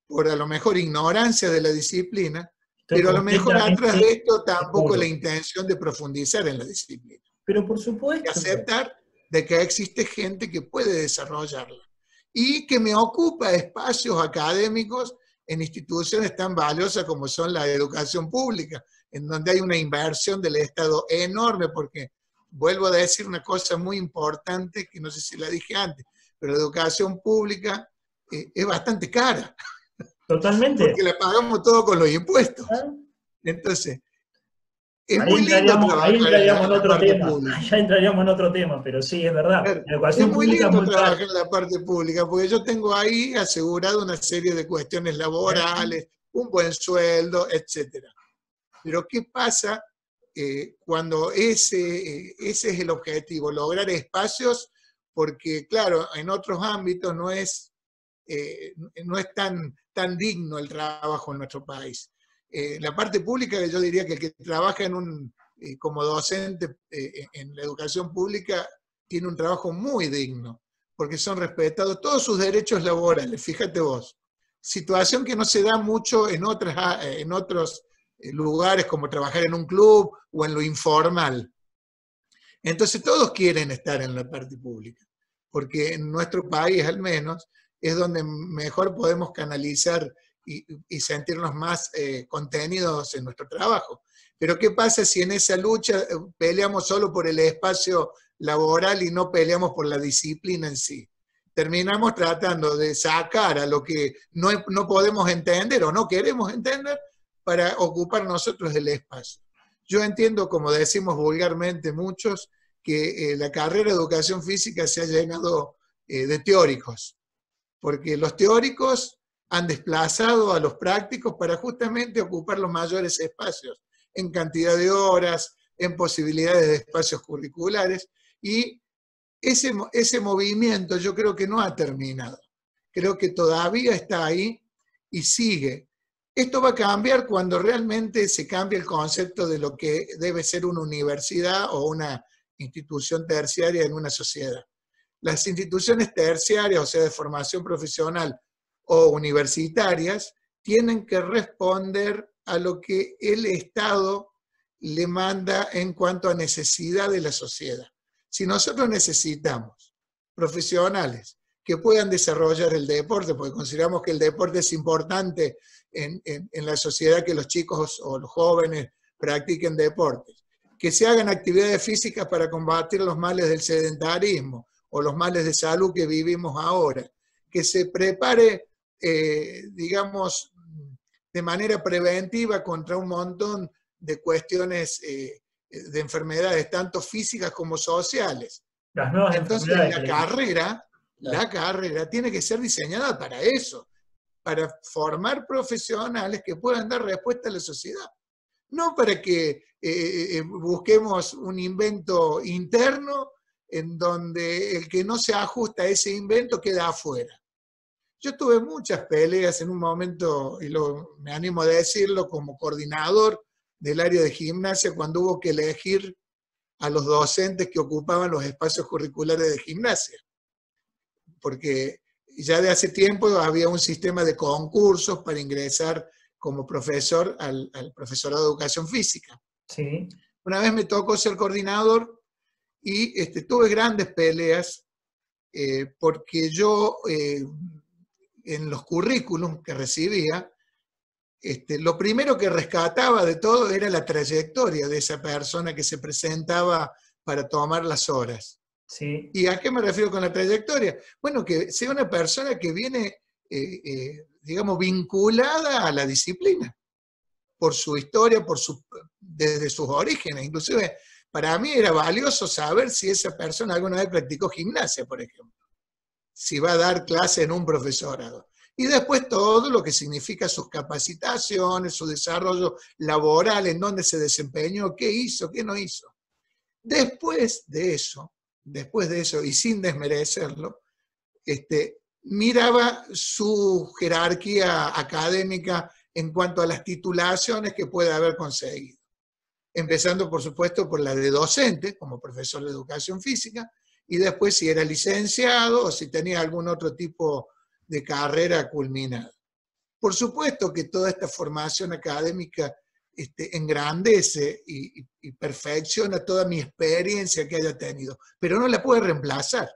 Por a lo mejor ignorancia de la disciplina, pero a lo mejor atrás de esto tampoco la intención de profundizar en la disciplina. Pero por supuesto. Y aceptar de que existe gente que puede desarrollarla y que me ocupa espacios académicos en instituciones tan valiosas como son la educación pública, en donde hay una inversión del Estado enorme, porque vuelvo a decir una cosa muy importante que no sé si la dije antes, pero la educación pública es bastante cara. Totalmente. Porque la pagamos todo con los impuestos. Entonces, es ahí muy lindo trabajar en la otro parte tema. pública. Ya entraríamos en otro tema, pero sí, es verdad. Claro, La educación es muy pública lindo es muy trabajar en la parte pública, porque yo tengo ahí asegurado una serie de cuestiones laborales, un buen sueldo, etc. Pero ¿qué pasa cuando ese es el objetivo? Lograr espacios, porque claro, en otros ámbitos no es tan digno el trabajo en nuestro país. La parte pública, yo diría que el que trabaja como docente en la educación pública tiene un trabajo muy digno, porque son respetados todos sus derechos laborales, fíjate vos. Situación que no se da mucho en otros lugares, como trabajar en un club o en lo informal. Entonces todos quieren estar en la parte pública, porque en nuestro país al menos es donde mejor podemos canalizar y sentirnos más contenidos en nuestro trabajo. Pero ¿qué pasa si en esa lucha peleamos solo por el espacio laboral y no peleamos por la disciplina en sí? Terminamos tratando de sacar a lo que no podemos entender o no queremos entender para ocupar nosotros el espacio. Yo entiendo, como decimos vulgarmente muchos, que la carrera de educación física se ha llenado de teóricos, porque los teóricos han desplazado a los prácticos para justamente ocupar los mayores espacios en cantidad de horas, en posibilidades de espacios curriculares, y ese movimiento yo creo que no ha terminado. Creo que todavía está ahí y sigue. Esto va a cambiar cuando realmente se cambie el concepto de lo que debe ser una universidad o una institución terciaria en una sociedad. Las instituciones terciarias, o sea, de formación profesional o universitarias, tienen que responder a lo que el Estado le manda en cuanto a necesidad de la sociedad. Si nosotros necesitamos profesionales que puedan desarrollar el deporte, porque consideramos que el deporte es importante en la sociedad, que los chicos o los jóvenes practiquen deportes, que se hagan actividades físicas para combatir los males del sedentarismo o los males de salud que vivimos ahora, que se prepare, digamos, de manera preventiva contra un montón de cuestiones de enfermedades, tanto físicas como sociales. Las nuevas Entonces enfermedades. la carrera tiene que ser diseñada para eso, para formar profesionales que puedan dar respuesta a la sociedad. No para que busquemos un invento interno en donde el que no se ajusta a ese invento queda afuera. Yo tuve muchas peleas en un momento, y me animo a decirlo, como coordinador del área de gimnasia, cuando hubo que elegir a los docentes que ocupaban los espacios curriculares de gimnasia. Porque ya de hace tiempo había un sistema de concursos para ingresar como profesor al profesorado de educación física. Sí. Una vez me tocó ser coordinador y tuve grandes peleas porque yo en los currículums que recibía, lo primero que rescataba de todo era la trayectoria de esa persona que se presentaba para tomar las horas. Sí. ¿Y a qué me refiero con la trayectoria? Bueno, que sea una persona que viene, digamos, vinculada a la disciplina, por su historia, desde sus orígenes. Inclusive, para mí era valioso saber si esa persona alguna vez practicó gimnasia, por ejemplo, si va a dar clase en un profesorado. Y después todo lo que significa sus capacitaciones, su desarrollo laboral, en dónde se desempeñó, qué hizo, qué no hizo. Después de eso, y sin desmerecerlo, miraba su jerarquía académica en cuanto a las titulaciones que puede haber conseguido. Empezando, por supuesto, por la de docente, como profesor de educación física, y después si era licenciado o si tenía algún otro tipo de carrera culminada. Por supuesto que toda esta formación académica engrandece y perfecciona toda mi experiencia que haya tenido, pero no la puede reemplazar.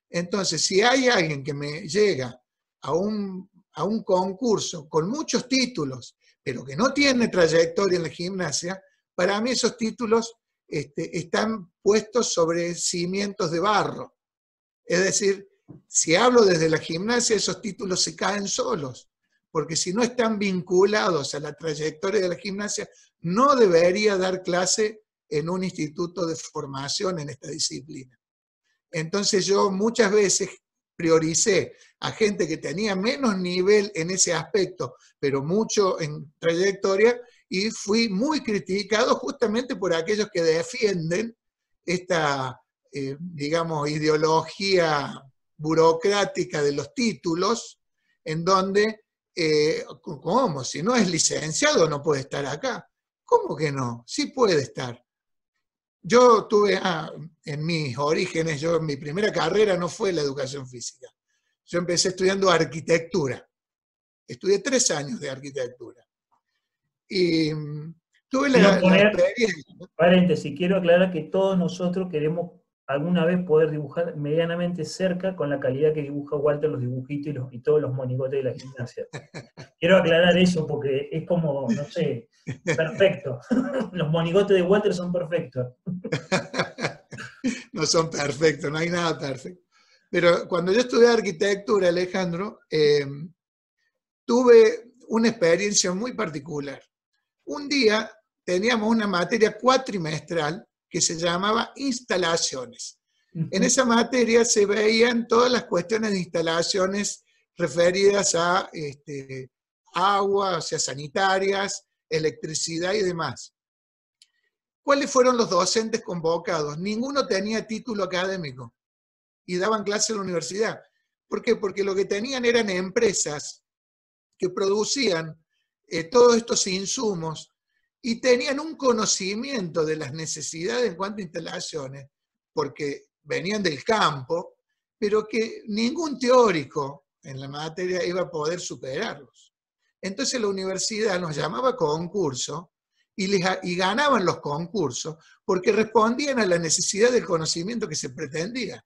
Entonces, si hay alguien que me llega a un concurso con muchos títulos, pero que no tiene trayectoria en la gimnasia, para mí esos títulos están puestos sobre cimientos de barro. Es decir, si hablo desde la gimnasia, esos títulos se caen solos, porque si no están vinculados a la trayectoria de la gimnasia, no debería dar clase en un instituto de formación en esta disciplina. Entonces yo muchas veces prioricé a gente que tenía menos nivel en ese aspecto, pero mucho en trayectoria, y fui muy criticado justamente por aquellos que defienden esta, digamos, ideología burocrática de los títulos, en donde, ¿cómo? Si no es licenciado no puede estar acá. ¿Cómo que no? Sí puede estar. Yo tuve, en mis orígenes, mi primera carrera no fue la educación física. Yo empecé estudiando arquitectura. Estudié 3 años de arquitectura. Y tuve Quiero la poner experiencia. paréntesis, quiero aclarar que todos nosotros queremos alguna vez poder dibujar medianamente cerca con la calidad que dibuja Walter los dibujitos y todos los monigotes de la gimnasia. Quiero aclarar eso porque es como, no sé, perfecto. Los monigotes de Walter son perfectos. No son perfectos, no hay nada perfecto. Pero cuando yo estudié arquitectura, Alejandro, tuve una experiencia muy particular. Un día teníamos una materia cuatrimestral que se llamaba instalaciones. En esa materia se veían todas las cuestiones de instalaciones referidas a agua, o sea, sanitarias, electricidad y demás. ¿Cuáles fueron los docentes convocados? Ninguno tenía título académico y daban clase en la universidad. ¿Por qué? Porque lo que tenían eran empresas que producían todos estos insumos y tenían un conocimiento de las necesidades en cuanto a instalaciones, porque venían del campo, pero que ningún teórico en la materia iba a poder superarlos. Entonces la universidad nos llamaba a concurso y ganaban los concursos porque respondían a la necesidad del conocimiento que se pretendía,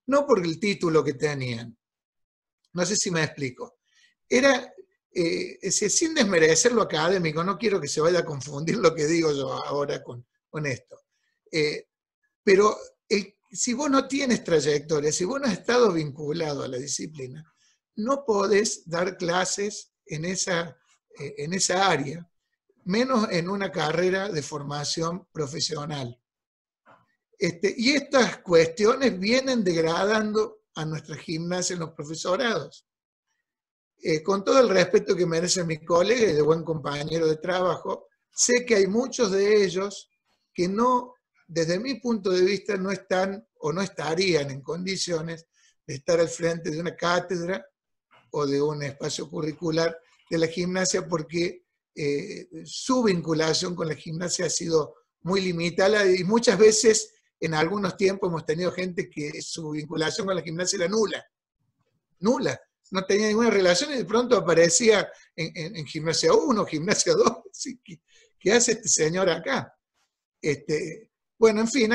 no por el título que tenían. No sé si me explico. Era, sin desmerecer lo académico, no quiero que se vaya a confundir lo que digo yo ahora con esto. Pero si vos no tienes trayectoria, si vos no has estado vinculado a la disciplina, no podés dar clases en esa área, menos en una carrera de formación profesional. Y estas cuestiones vienen degradando a nuestra gimnasia en los profesorados. Con todo el respeto que merece mi colega y de buen compañero de trabajo, sé que hay muchos de ellos que no, desde mi punto de vista, no están o no estarían en condiciones de estar al frente de una cátedra o de un espacio curricular de la gimnasia porque su vinculación con la gimnasia ha sido muy limitada y muchas veces en algunos tiempos hemos tenido gente que su vinculación con la gimnasia era nula. Nula. No tenía ninguna relación y de pronto aparecía en Gimnasia 1, Gimnasia 2. ¿Qué hace este señor acá? Bueno, en fin,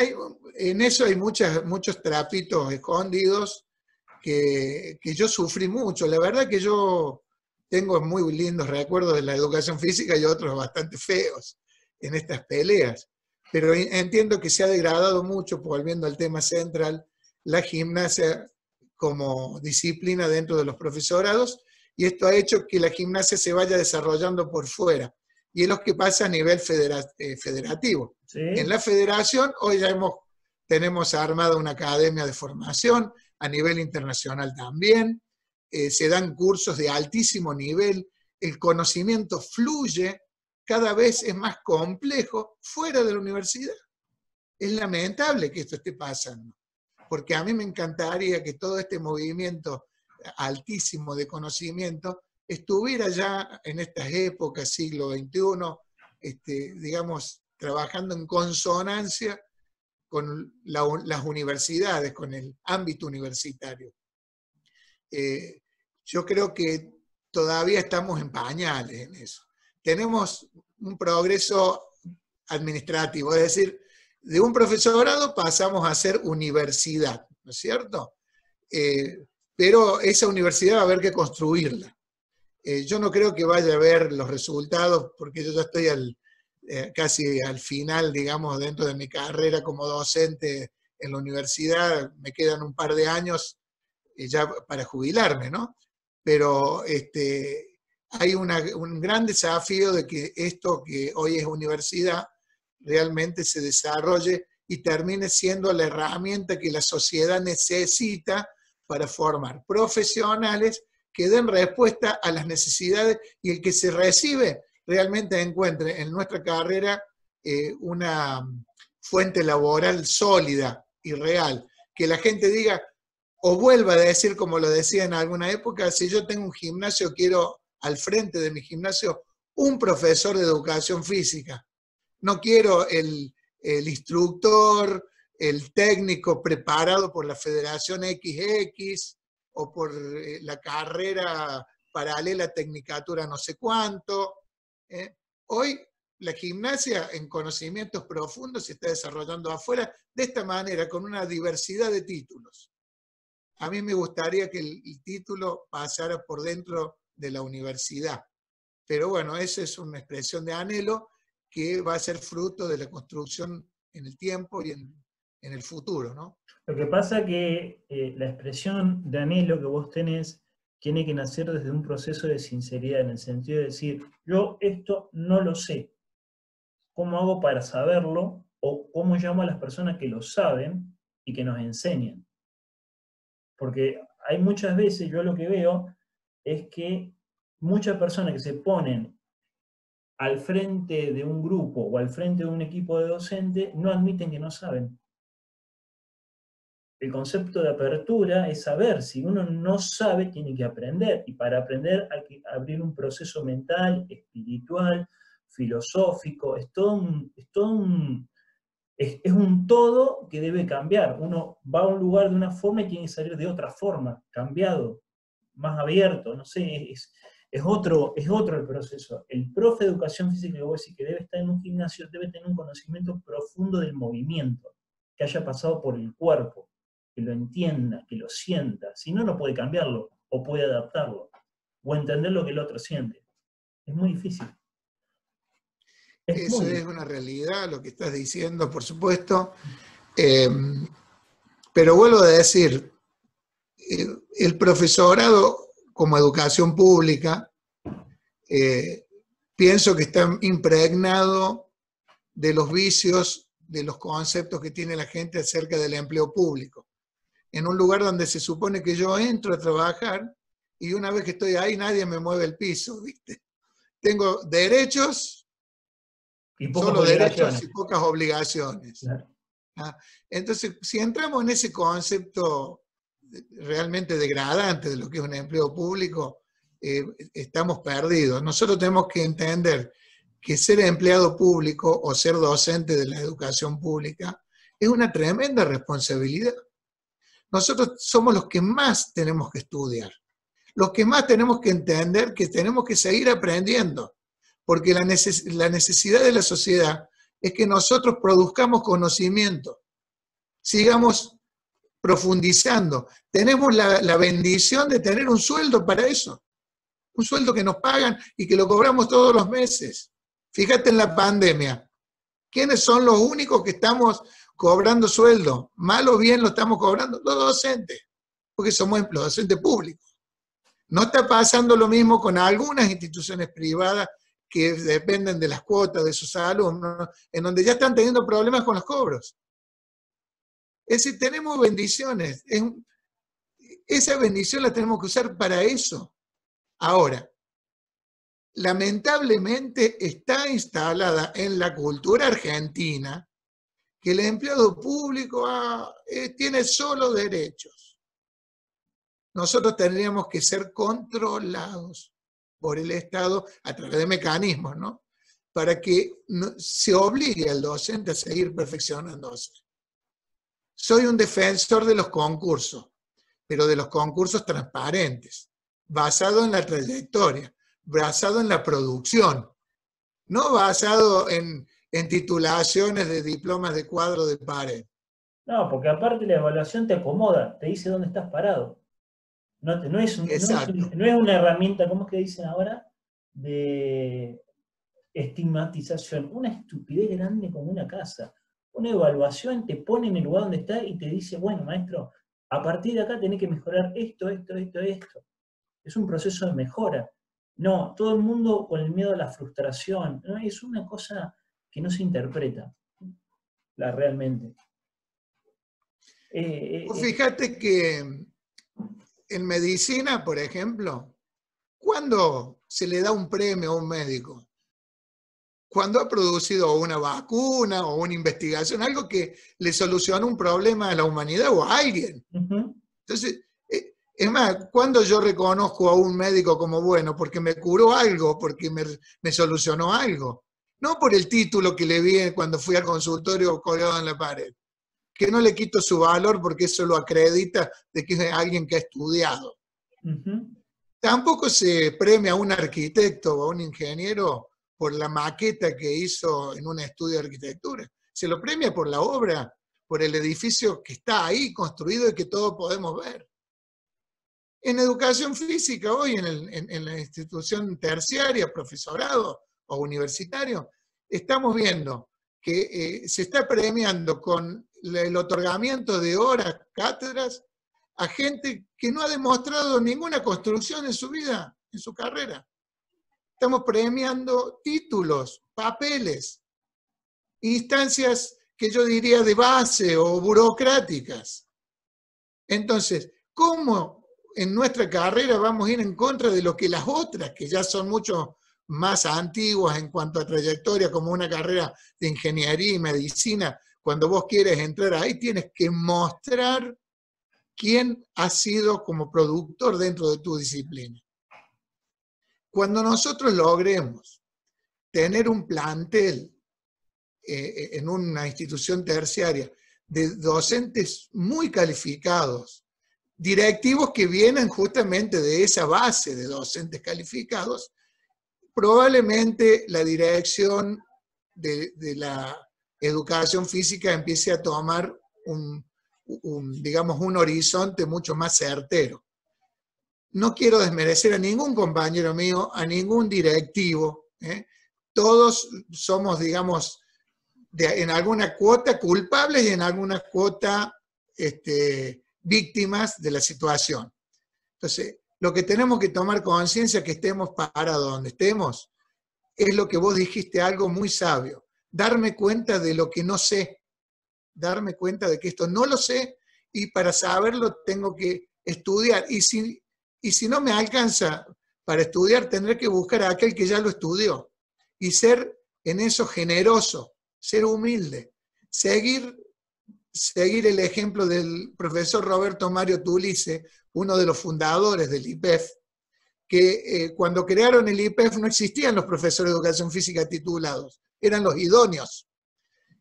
en eso hay muchos trapitos escondidos que yo sufrí mucho. La verdad que yo tengo muy lindos recuerdos de la educación física y otros bastante feos en estas peleas. Pero entiendo que se ha degradado mucho, volviendo al tema central, la gimnasia como disciplina dentro de los profesorados, y esto ha hecho que la gimnasia se vaya desarrollando por fuera. Y es lo que pasa a nivel federativo. ¿Sí? En la federación hoy ya tenemos armada una academia de formación, a nivel internacional también, se dan cursos de altísimo nivel, el conocimiento fluye, cada vez es más complejo fuera de la universidad. Es lamentable que esto esté pasando, porque a mí me encantaría que todo este movimiento altísimo de conocimiento estuviera ya en estas épocas, siglo XXI, digamos, trabajando en consonancia con las universidades, con el ámbito universitario. Yo creo que todavía estamos en pañales en eso. Tenemos un progreso administrativo, es decir, de un profesorado pasamos a ser universidad, ¿no es cierto? Pero esa universidad va a haber que construirla. Yo no creo que vaya a ver los resultados, porque yo ya estoy casi al final, digamos, dentro de mi carrera como docente en la universidad, me quedan un par de años ya para jubilarme, ¿no? Pero hay un gran desafío de que esto que hoy es universidad realmente se desarrolle y termine siendo la herramienta que la sociedad necesita para formar profesionales que den respuesta a las necesidades y el que se recibe realmente encuentre en nuestra carrera una fuente laboral sólida y real. Que la gente diga, o vuelva a decir como lo decía en alguna época, si yo tengo un gimnasio, quiero al frente de mi gimnasio un profesor de educación física. No quiero el el instructor, el técnico preparado por la Federación XX o por la carrera paralela Tecnicatura no sé cuánto. Hoy la gimnasia en conocimientos profundos se está desarrollando afuera de esta manera, con una diversidad de títulos. A mí me gustaría que el título pasara por dentro de la universidad. Pero bueno, esa es una expresión de anhelo que va a ser fruto de la construcción en el tiempo y en el futuro, ¿no? Lo que pasa que la expresión de anhelo que vos tenés tiene que nacer desde un proceso de sinceridad, en el sentido de decir, yo esto no lo sé. ¿Cómo hago para saberlo? O cómo llamo a las personas que lo saben y que nos enseñan. Porque hay muchas veces, yo lo que veo es que muchas personas que se ponen al frente de un grupo o al frente de un equipo de docentes no admiten que no saben. El concepto de apertura es saber. Si uno no sabe, tiene que aprender. Y para aprender hay que abrir un proceso mental, espiritual, filosófico. Es un todo que debe cambiar. Uno va a un lugar de una forma y tiene que salir de otra forma, cambiado, más abierto, no sé, es otro el proceso. El profe de educación física que vos decís que debe estar en un gimnasio debe tener un conocimiento profundo del movimiento, que haya pasado por el cuerpo, que lo entienda, que lo sienta. Si no, no puede cambiarlo, o puede adaptarlo, o entender lo que el otro siente. Es muy difícil. Eso es una realidad, lo que estás diciendo, por supuesto. Pero vuelvo a decir, el profesorado como educación pública, pienso que está impregnado de los vicios, de los conceptos que tiene la gente acerca del empleo público. En un lugar donde se supone que yo entro a trabajar y una vez que estoy ahí nadie me mueve el piso, ¿viste? Tengo derechos, solo derechos y pocas obligaciones. Claro. Entonces, si entramos en ese concepto realmente degradante de lo que es un empleo público, estamos perdidos. Nosotros tenemos que entender que ser empleado público o ser docente de la educación pública es una tremenda responsabilidad. Nosotros somos los que más tenemos que estudiar, los que más tenemos que entender que tenemos que seguir aprendiendo, porque la necesidad de la sociedad es que nosotros produzcamos conocimiento, sigamos profundizando. Tenemos la bendición de tener un sueldo para eso, un sueldo que nos pagan y que lo cobramos todos los meses. Fíjate en la pandemia, ¿quiénes son los únicos que estamos cobrando sueldo? Mal o bien lo estamos cobrando los docentes, porque somos los docentes públicos. No está pasando lo mismo con algunas instituciones privadas que dependen de las cuotas de sus alumnos, en donde ya están teniendo problemas con los cobros. Es decir, tenemos bendiciones. Esa bendición la tenemos que usar para eso. Ahora, lamentablemente está instalada en la cultura argentina que el empleado público tiene solo derechos. Nosotros tendríamos que ser controlados por el Estado a través de mecanismos, ¿no? Para que se obligue al docente a seguir perfeccionándose. Soy un defensor de los concursos, pero de los concursos transparentes, basado en la trayectoria, basado en la producción, no basado en titulaciones de diplomas de cuadro de pared. No, porque aparte la evaluación te acomoda, te dice dónde estás parado. No es una herramienta, ¿cómo es que dicen ahora? De estigmatización. Una estupidez grande como una casa. Una evaluación te pone en el lugar donde está y te dice, bueno, maestro, a partir de acá tenés que mejorar esto. Es un proceso de mejora. No, todo el mundo con el miedo a la frustración. ¿No? Es una cosa que no se interpreta realmente. Fíjate que en medicina, por ejemplo, ¿cuándo se le da un premio a un médico? Cuando ha producido una vacuna o una investigación, algo que le soluciona un problema a la humanidad o a alguien. Entonces, es más, cuando yo reconozco a un médico como bueno, porque me curó algo, porque me solucionó algo. no por el título que le vi cuando fui al consultorio colgado en la pared, que no le quito su valor porque eso lo acredita de que es alguien que ha estudiado. Tampoco se premia a un arquitecto o a un ingeniero por la maqueta que hizo en un estudio de arquitectura. Se lo premia por la obra, por el edificio que está ahí construido y que todos podemos ver. En educación física, hoy en la institución terciaria, profesorado o universitario, estamos viendo que se está premiando con el otorgamiento de horas, cátedras, a gente que no ha demostrado ninguna construcción en su vida, en su carrera. Estamos premiando títulos, papeles, instancias que yo diría de base o burocráticas. Entonces, ¿cómo en nuestra carrera vamos a ir en contra de lo que las otras, que ya son mucho más antiguas en cuanto a trayectoria, como una carrera de ingeniería y medicina, cuando vos quieres entrar ahí, tienes que mostrar quién ha sido como productor dentro de tu disciplina? Cuando nosotros logremos tener un plantel en una institución terciaria de docentes muy calificados, directivos que vienen justamente de esa base de docentes calificados, probablemente la dirección de la educación física empiece a tomar digamos, un horizonte mucho más certero. No quiero desmerecer a ningún compañero mío, a ningún directivo. Todos somos, digamos, en alguna cuota culpables y en alguna cuota víctimas de la situación. Entonces, lo que tenemos que tomar conciencia que estemos para donde estemos, es lo que vos dijiste, algo muy sabio. Darme cuenta de lo que no sé. Darme cuenta de que esto no lo sé y para saberlo tengo que estudiar. Y si no me alcanza para estudiar, tendré que buscar a aquel que ya lo estudió y ser en eso generoso, ser humilde, seguir el ejemplo del profesor Roberto Mario Tulice, uno de los fundadores del IPEF, que cuando crearon el IPEF no existían los profesores de educación física titulados, eran los idóneos.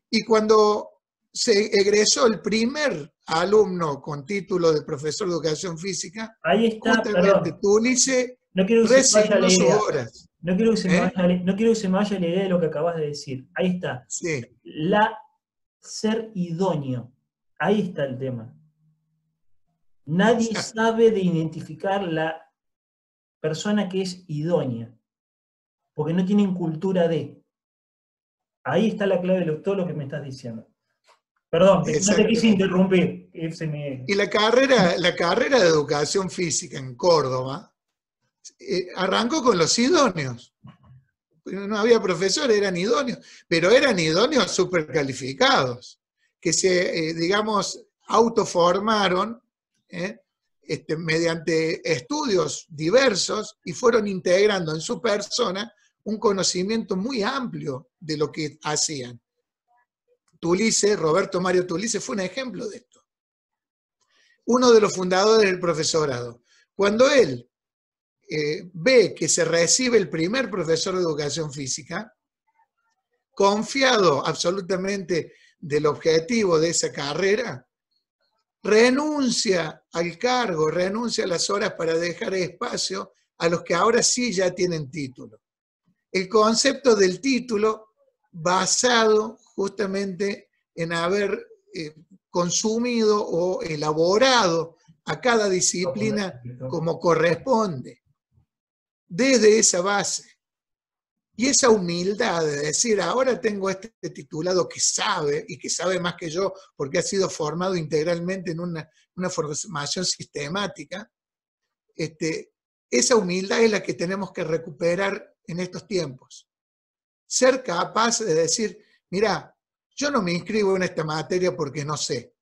Y cuando se egresó el primer alumno con título de profesor de educación física, ahí está, justamente perdón. Tulice No quiero que resignó sus horas. No quiero que se me vaya la idea de lo que acabas de decir. Ahí está. Sí. Ser idóneo. Ahí está el tema. Nadie sabe de identificar la persona que es idónea, porque no tienen cultura de. Ahí está la clave de todo lo que me estás diciendo. Perdón, no te quise interrumpir. Y la carrera de educación física en Córdoba arrancó con los idóneos. No había profesores, eran idóneos, pero eran idóneos súper calificados, que se, digamos, autoformaron mediante estudios diversos y fueron integrando en su persona un conocimiento muy amplio de lo que hacían. Tulice, Roberto Mario Tulice, fue un ejemplo de esto. Uno de los fundadores del profesorado. Cuando él ve que se recibe el primer profesor de educación física, confiado absolutamente del objetivo de esa carrera, renuncia al cargo, renuncia a las horas para dejar espacio a los que ahora sí ya tienen título. El concepto del título basado justamente en haber consumido o elaborado a cada disciplina como corresponde, desde esa base. Y esa humildad de decir, ahora tengo este titulado que sabe, y que sabe más que yo, porque ha sido formado integralmente en una formación sistemática, esa humildad es la que tenemos que recuperar en estos tiempos. Ser capaz de decir, mira, yo no me inscribo en esta materia porque no sé.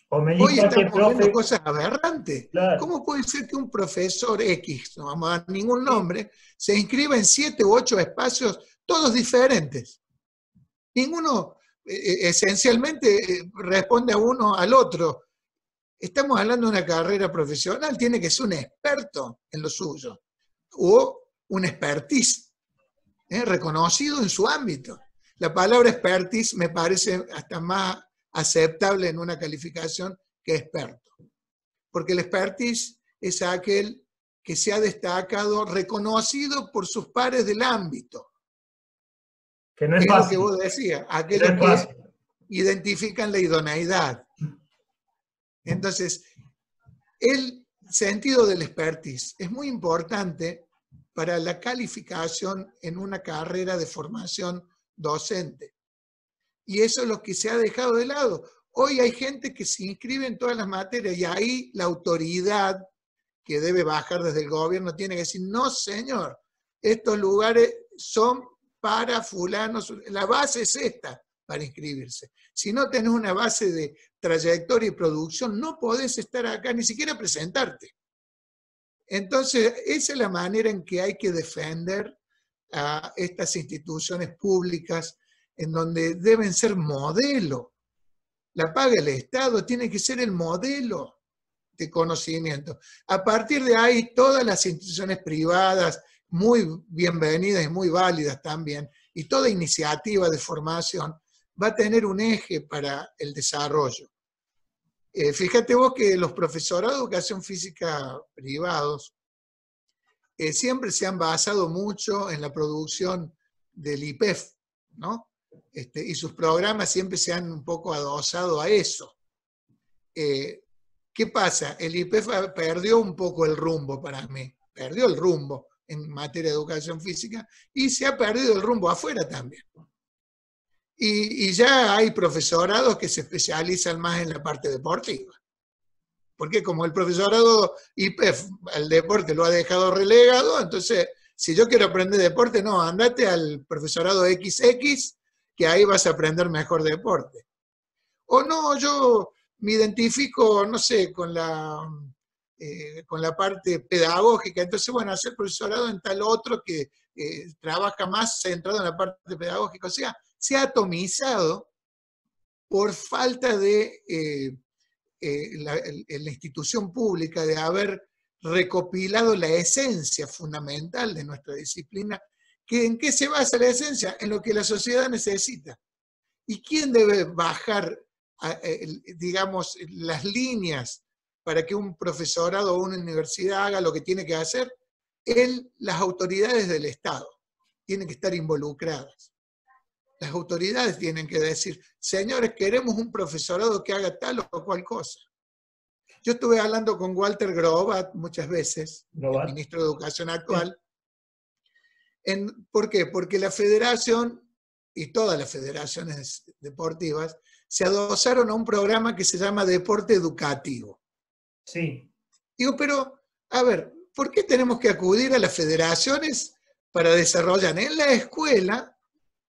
Hoy estamos viendo cosas aberrantes. Claro. ¿Cómo puede ser que un profesor X, no vamos a dar ningún nombre, se inscriba en 7 u 8 espacios, todos diferentes? Ninguno esencialmente responde a uno al otro. Estamos hablando de una carrera profesional, tiene que ser un experto en lo suyo, o un expertise. reconocido en su ámbito. La palabra expertise me parece hasta más aceptable en una calificación que experto, porque el expertise es aquel que se ha destacado, reconocido por sus pares del ámbito. Que no es Es fácil. lo que vos decías, Que no aquellos es fácil. que identifican la idoneidad. Entonces, el sentido del expertise es muy importante para la calificación en una carrera de formación docente. Y eso es lo que se ha dejado de lado. Hoy hay gente que se inscribe en todas las materias y ahí la autoridad que debe bajar desde el gobierno tiene que decir, no señor, estos lugares son para fulanos, la base es esta para inscribirse. Si no tenés una base de trayectoria y producción, no podés estar acá, ni siquiera presentarte. Entonces, esa es la manera en que hay que defender a estas instituciones públicas en donde deben ser modelo. La paga el Estado, tiene que ser el modelo de conocimiento. A partir de ahí, todas las instituciones privadas, muy bienvenidas y muy válidas también, y toda iniciativa de formación va a tener un eje para el desarrollo. Fíjate vos que los profesorados de educación física privados siempre se han basado mucho en la producción del IPEF, ¿no? Y sus programas siempre se han un poco adosado a eso. ¿Qué pasa? El IPEF perdió un poco el rumbo para mí, perdió el rumbo en materia de educación física y se ha perdido el rumbo afuera también. Y ya hay profesorados que se especializan más en la parte deportiva. Porque como el profesorado IPEF, el deporte lo ha dejado relegado, entonces, si yo quiero aprender deporte, no, andate al profesorado XX, que ahí vas a aprender mejor deporte. O no, yo me identifico, no sé, con la parte pedagógica, entonces, bueno, hacer profesorado en tal otro que trabaja más centrado en la parte pedagógica. O sea, se ha atomizado por falta de la institución pública de haber recopilado la esencia fundamental de nuestra disciplina. ¿En qué se basa la esencia? En lo que la sociedad necesita. ¿Y quién debe bajar, digamos, las líneas para que un profesorado o una universidad haga lo que tiene que hacer? Las autoridades del Estado tienen que estar involucradas. Las autoridades tienen que decir, señores, queremos un profesorado que haga tal o cual cosa. Yo estuve hablando con Walter Grobat muchas veces, el ministro de Educación actual. ¿Por qué? Porque la federación y todas las federaciones deportivas se adosaron a un programa que se llama Deporte Educativo. Sí. Digo, pero, a ver, ¿por qué tenemos que acudir a las federaciones para desarrollar en la escuela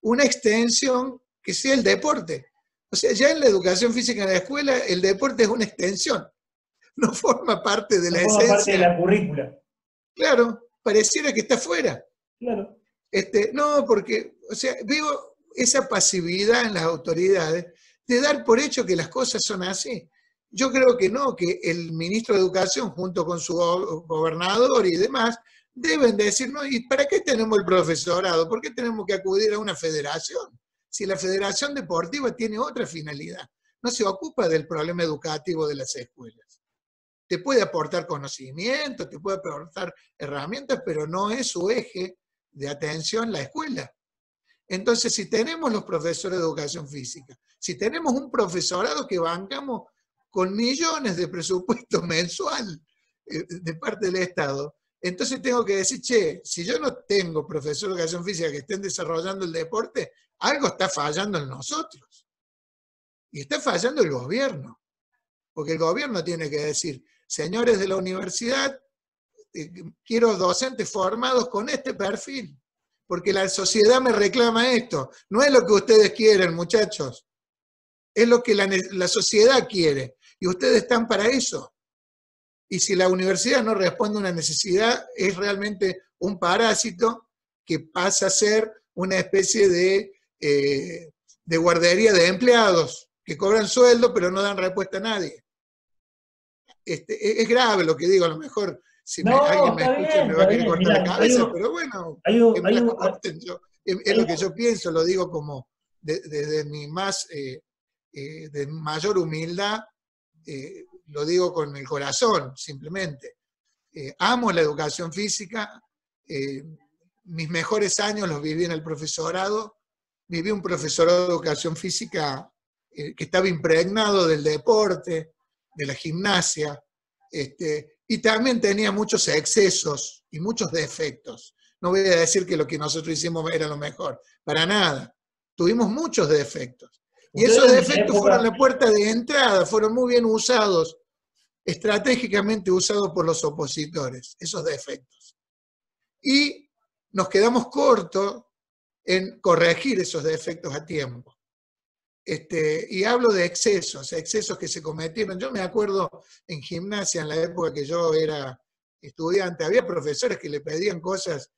una extensión que sea el deporte? O sea, ya en la educación física en la escuela, el deporte es una extensión, no forma parte de la esencia. No forma parte de la currícula. Claro, pareciera que está fuera. Claro. No, porque, o sea, veo esa pasividad en las autoridades de dar por hecho que las cosas son así. Yo creo que no, que el ministro de Educación, junto con su gobernador y demás, deben decir, no, ¿y para qué tenemos el profesorado? ¿Por qué tenemos que acudir a una federación? Si la federación deportiva tiene otra finalidad, no se ocupa del problema educativo de las escuelas. Te puede aportar conocimiento, te puede aportar herramientas, pero no es su eje de atención la escuela. Entonces, si tenemos los profesores de educación física, si tenemos un profesorado que bancamos con millones de presupuesto mensual de parte del Estado, entonces tengo que decir, che, si yo no tengo profesores de educación física que estén desarrollando el deporte, algo está fallando en nosotros. Y está fallando el gobierno. Porque el gobierno tiene que decir, señores de la universidad, quiero docentes formados con este perfil. Porque la sociedad me reclama esto. No es lo que ustedes quieren, muchachos. Es lo que la sociedad quiere. Y ustedes están para eso. Y si la universidad no responde a una necesidad, es realmente un parásito que pasa a ser una especie de guardería de empleados que cobran sueldo pero no dan respuesta a nadie. Es grave lo que digo, a lo mejor si alguien me escucha me va a querer cortar la cabeza, pero bueno, que me la corten yo. es lo que yo pienso, lo digo como desde mi de mayor humildad, lo digo con el corazón, simplemente. Amo la educación física, mis mejores años los viví en el profesorado, viví un profesorado de educación física que estaba impregnado del deporte, de la gimnasia, y también tenía muchos excesos y muchos defectos. No voy a decir que lo que nosotros hicimos era lo mejor, para nada. Tuvimos muchos defectos. Y esos defectos fueron la puerta de entrada, fueron muy bien usados, estratégicamente usados por los opositores, esos defectos. Y nos quedamos cortos en corregir esos defectos a tiempo. Y hablo de excesos que se cometieron. Yo me acuerdo en gimnasia, en la época que yo era estudiante, había profesores que le pedían cosas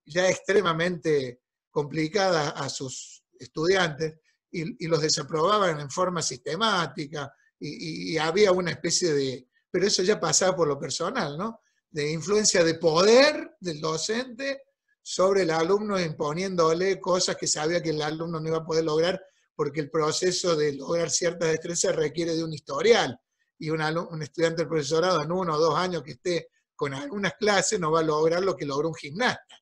ya extremadamente complicadas a sus estudiantes y los desaprobaban en forma sistemática y había una especie de, pero eso ya pasaba por lo personal, ¿no? De influencia de poder del docente sobre el alumno, imponiéndole cosas que sabía que el alumno no iba a poder lograr, porque el proceso de lograr ciertas destrezas requiere de un historial, y un estudiante del profesorado en 1 o 2 años que esté con algunas clases no va a lograr lo que logró un gimnasta,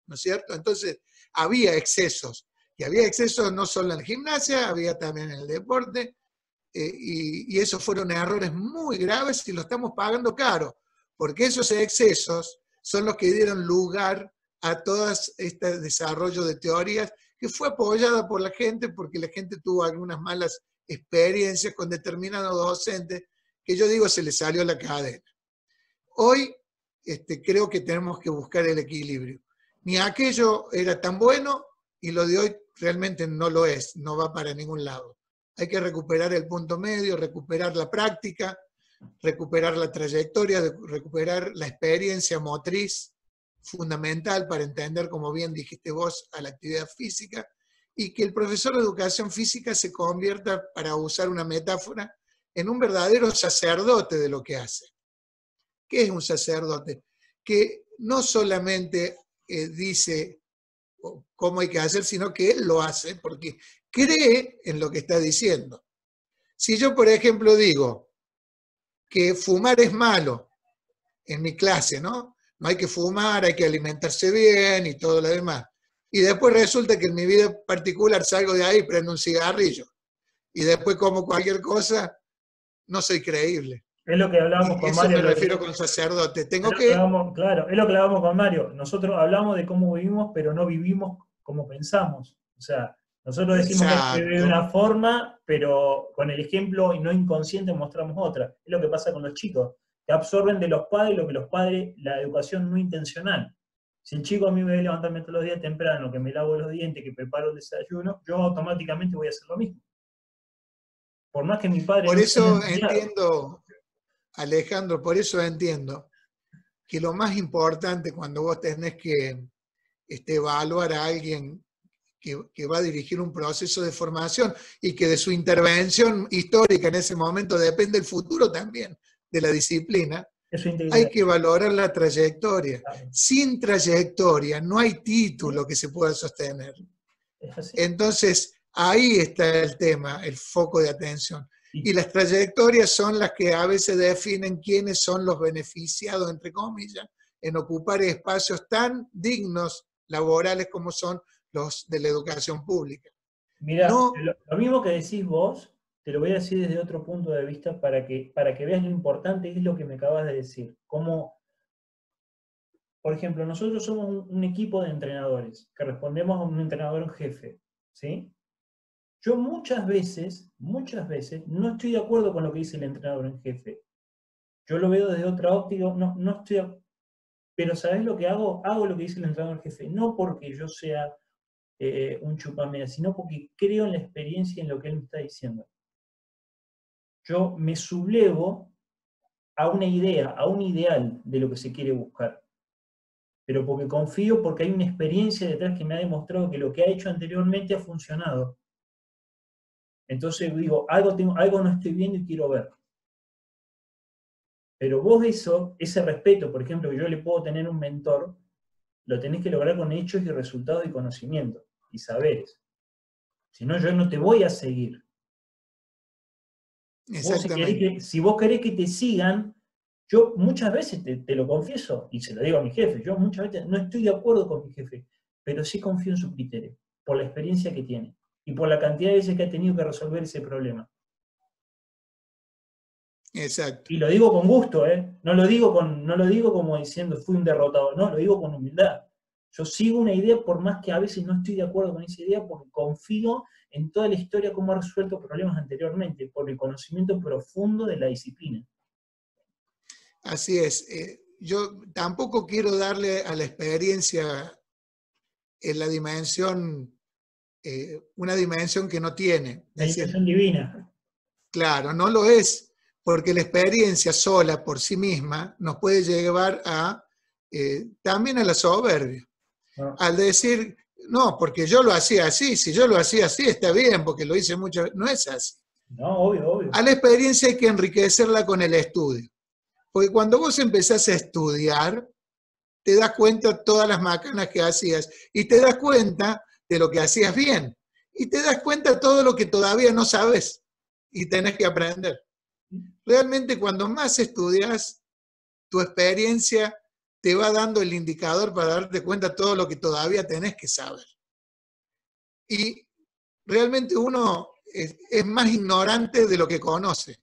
¿no es cierto? Entonces, había excesos, y había excesos no solo en la gimnasia, había también en el deporte, y esos fueron errores muy graves y lo estamos pagando caro, porque esos excesos son los que dieron lugar a todo este desarrollo de teorías que fue apoyada por la gente, porque la gente tuvo algunas malas experiencias con determinados docentes, que yo digo se les salió la cadena. Hoy creo que tenemos que buscar el equilibrio. Ni aquello era tan bueno y lo de hoy realmente no lo es, no va para ningún lado. Hay que recuperar el punto medio, recuperar la práctica, recuperar la trayectoria, recuperar la experiencia motriz fundamental para entender, como bien dijiste vos, a la actividad física, y que el profesor de educación física se convierta, para usar una metáfora, en un verdadero sacerdote de lo que hace. ¿Qué es un sacerdote? Que no solamente dice cómo hay que hacer, sino que él lo hace porque cree en lo que está diciendo. Si yo, por ejemplo, digo que fumar es malo en mi clase, ¿no? No hay que fumar, hay que alimentarse bien y todo lo demás. Y después resulta que en mi vida particular salgo de ahí y prendo un cigarrillo. Y después como cualquier cosa, no soy creíble. Es lo que hablábamos con Mario. Eso me refiero con sacerdote. Tengo claro, es lo que hablábamos con Mario. Nosotros hablamos de cómo vivimos, pero no vivimos como pensamos. O sea, nosotros decimos que hay que vivir de una forma, pero con el ejemplo y no inconsciente mostramos otra. Es lo que pasa con los chicos, que absorben de los padres lo que los padres, la educación no intencional. Si el chico a mí me ve levantarme todos los días temprano, que me lavo los dientes, que preparo el desayuno, yo automáticamente voy a hacer lo mismo. Por más que mi padre... Por eso entiendo, Alejandro, por eso entiendo que lo más importante cuando vos tenés que evaluar a alguien que va a dirigir un proceso de formación y que de su intervención histórica en ese momento depende el futuro también de la disciplina, hay que valorar la trayectoria. Sin trayectoria no hay título que se pueda sostener. Entonces, ahí está el tema, el foco de atención. Y las trayectorias son las que a veces definen quiénes son los beneficiados, entre comillas, en ocupar espacios tan dignos laborales como son los de la educación pública. Mirá, lo mismo que decís vos, te lo voy a decir desde otro punto de vista para que veas lo importante es lo que me acabas de decir. Como, por ejemplo, nosotros somos un equipo de entrenadores que respondemos a un entrenador en jefe, ¿sí? Yo muchas veces, no estoy de acuerdo con lo que dice el entrenador en jefe. Yo lo veo desde otra óptica, no estoy... Pero ¿sabés lo que hago? Hago lo que dice el entrenador en jefe, no porque yo sea un chupamea, sino porque creo en la experiencia y en lo que él me está diciendo. Yo me sublevo a una idea, a un ideal de lo que se quiere buscar. Pero porque confío, porque hay una experiencia detrás que me ha demostrado que lo que ha hecho anteriormente ha funcionado. Entonces digo, algo no estoy viendo y quiero ver. Pero vos ese respeto, por ejemplo, que yo le puedo tener a un mentor, lo tenés que lograr con hechos y resultados y conocimientos y saberes. Si no, yo no te voy a seguir. Exactamente. Si vos querés que te sigan, yo muchas veces te lo confieso, y se lo digo a mi jefe, yo muchas veces no estoy de acuerdo con mi jefe, pero sí confío en su criterio, por la experiencia que tiene, y por la cantidad de veces que ha tenido que resolver ese problema. Exacto. Y lo digo con gusto, ¿eh? No lo digo como diciendo fui un derrotado, no, lo digo con humildad. Yo sigo una idea por más que a veces no estoy de acuerdo con esa idea porque confío en toda la historia, cómo ha resuelto problemas anteriormente, por el conocimiento profundo de la disciplina. Así es. Yo tampoco quiero darle a la experiencia en la dimensión, una dimensión que no tiene. La Es decir, dimensión divina. claro, no lo es, porque la experiencia sola por sí misma nos puede llevar a también a la soberbia. ¿No? Al decir, no, porque yo lo hacía así, si yo lo hacía así está bien, porque lo hice muchas veces, no es así. No, obvio, obvio. A la experiencia hay que enriquecerla con el estudio, porque cuando vos empezás a estudiar, te das cuenta de todas las macanas que hacías y te das cuenta de lo que hacías bien y te das cuenta de todo lo que todavía no sabes y tenés que aprender. Realmente cuando más estudias, tu experiencia te va dando el indicador para darte cuenta de todo lo que todavía tenés que saber. Y realmente uno es más ignorante de lo que conoce,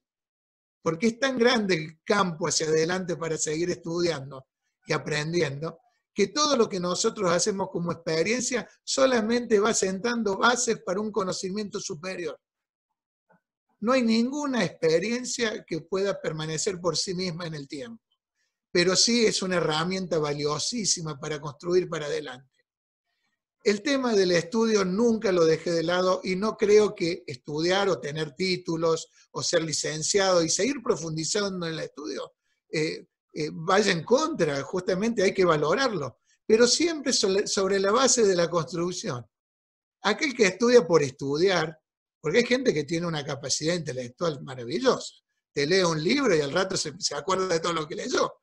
porque es tan grande el campo hacia adelante para seguir estudiando y aprendiendo, que todo lo que nosotros hacemos como experiencia solamente va sentando bases para un conocimiento superior. No hay ninguna experiencia que pueda permanecer por sí misma en el tiempo, pero sí es una herramienta valiosísima para construir para adelante. El tema del estudio nunca lo dejé de lado y no creo que estudiar o tener títulos o ser licenciado y seguir profundizando en el estudio vaya en contra, justamente hay que valorarlo, pero siempre sobre la base de la construcción. Aquel que estudia por estudiar, porque hay gente que tiene una capacidad intelectual maravillosa, te lee un libro y al rato se acuerda de todo lo que leyó.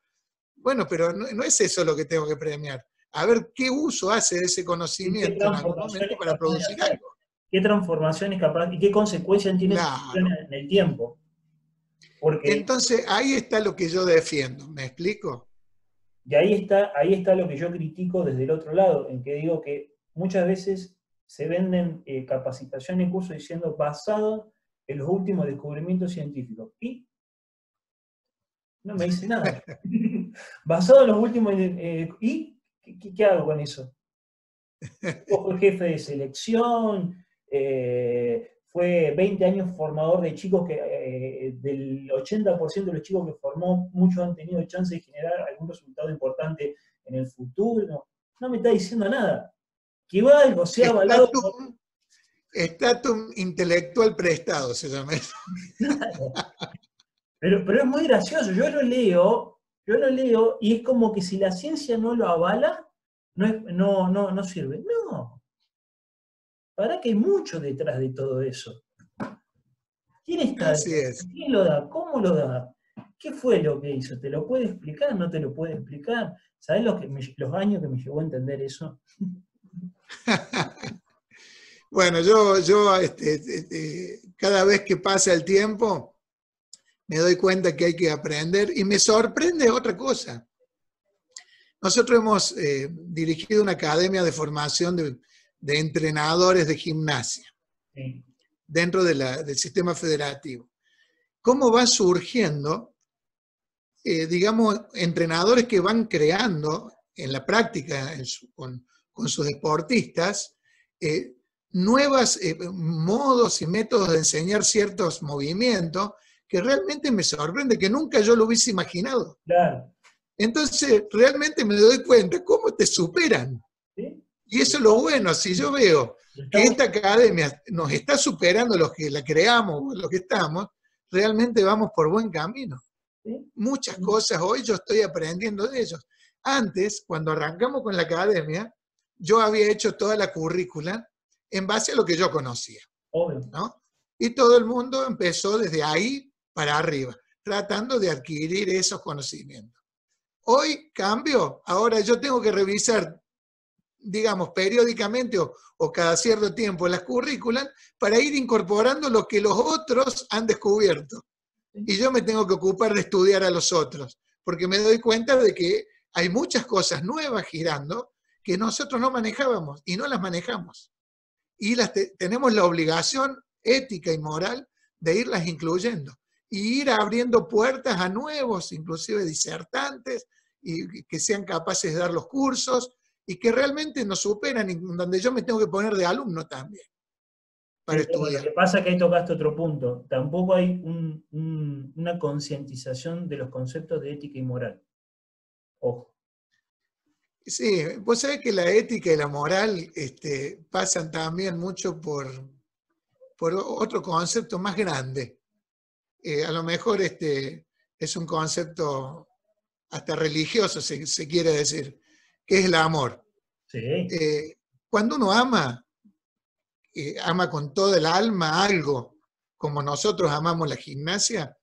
Bueno, pero no es eso lo que tengo que premiar. A ver qué uso hace de ese ¿Y qué conocimiento en algún transformación momento es para capaz de producir hacer? algo. ¿Qué transformación es capaz y qué consecuencias tiene esa acción Claro. en el tiempo? Porque Entonces, ahí está lo que yo defiendo. ¿Me explico? y ahí está lo que yo critico desde el otro lado, en que digo que muchas veces se venden capacitaciones y cursos diciendo basado en los últimos descubrimientos científicos. Y no me dice nada. Basado en los últimos... ¿Y qué hago con eso? Fue jefe de selección, fue 20 años formador de chicos que del 80% de los chicos que formó, muchos han tenido chance de generar algún resultado importante en el futuro. No me está diciendo nada. Que algo sea avalado por... Estatum intelectual prestado se llama eso. Pero es muy gracioso, yo lo leo y es como que si la ciencia no lo avala, no sirve. No, para que hay mucho detrás de todo eso. ¿Quién está Así detrás? es. ¿Quién lo da? ¿Cómo lo da? ¿Qué fue lo que hizo? ¿Te lo puede explicar? ¿No te lo puede explicar? ¿Sabes los años que me llevó a entender eso? Bueno, cada vez que pasa el tiempo, me doy cuenta que hay que aprender y me sorprende otra cosa. Nosotros hemos dirigido una academia de formación de entrenadores de gimnasia Sí. dentro del sistema federativo. ¿Cómo va surgiendo, digamos, entrenadores que van creando en la práctica con sus deportistas nuevos modos y métodos de enseñar ciertos movimientos que realmente me sorprende, que nunca yo lo hubiese imaginado? Claro. Entonces, realmente me doy cuenta cómo te superan. ¿Sí? Y eso es lo bueno, si yo veo que Estamos, esta academia nos está superando los que la creamos, los que estamos, realmente vamos por buen camino. ¿sí? Muchas cosas hoy yo estoy aprendiendo de ellos. Antes, cuando arrancamos con la academia, yo había hecho toda la currícula en base a lo que yo conocía, Obvio. ¿no? Y todo el mundo empezó desde ahí para arriba, tratando de adquirir esos conocimientos. Hoy cambio, ahora yo tengo que revisar digamos, periódicamente o cada cierto tiempo las currículas para ir incorporando lo que los otros han descubierto. Y yo me tengo que ocupar de estudiar a los otros, porque me doy cuenta de que hay muchas cosas nuevas girando que nosotros no manejábamos y no las manejamos. Y tenemos la obligación ética y moral de irlas incluyendo y ir abriendo puertas a nuevos, inclusive disertantes, y que sean capaces de dar los cursos y que realmente nos superan, y donde yo me tengo que poner de alumno también para estudiar. Lo que pasa es que ahí tocaste otro punto. Tampoco hay una concientización de los conceptos de ética y moral. Ojo. Sí, vos sabés que la ética y la moral pasan también mucho por otro concepto más grande. A lo mejor es un concepto hasta religioso, se quiere decir, que es el amor. Sí. Cuando uno ama, ama con toda el alma algo, como nosotros amamos la gimnasia,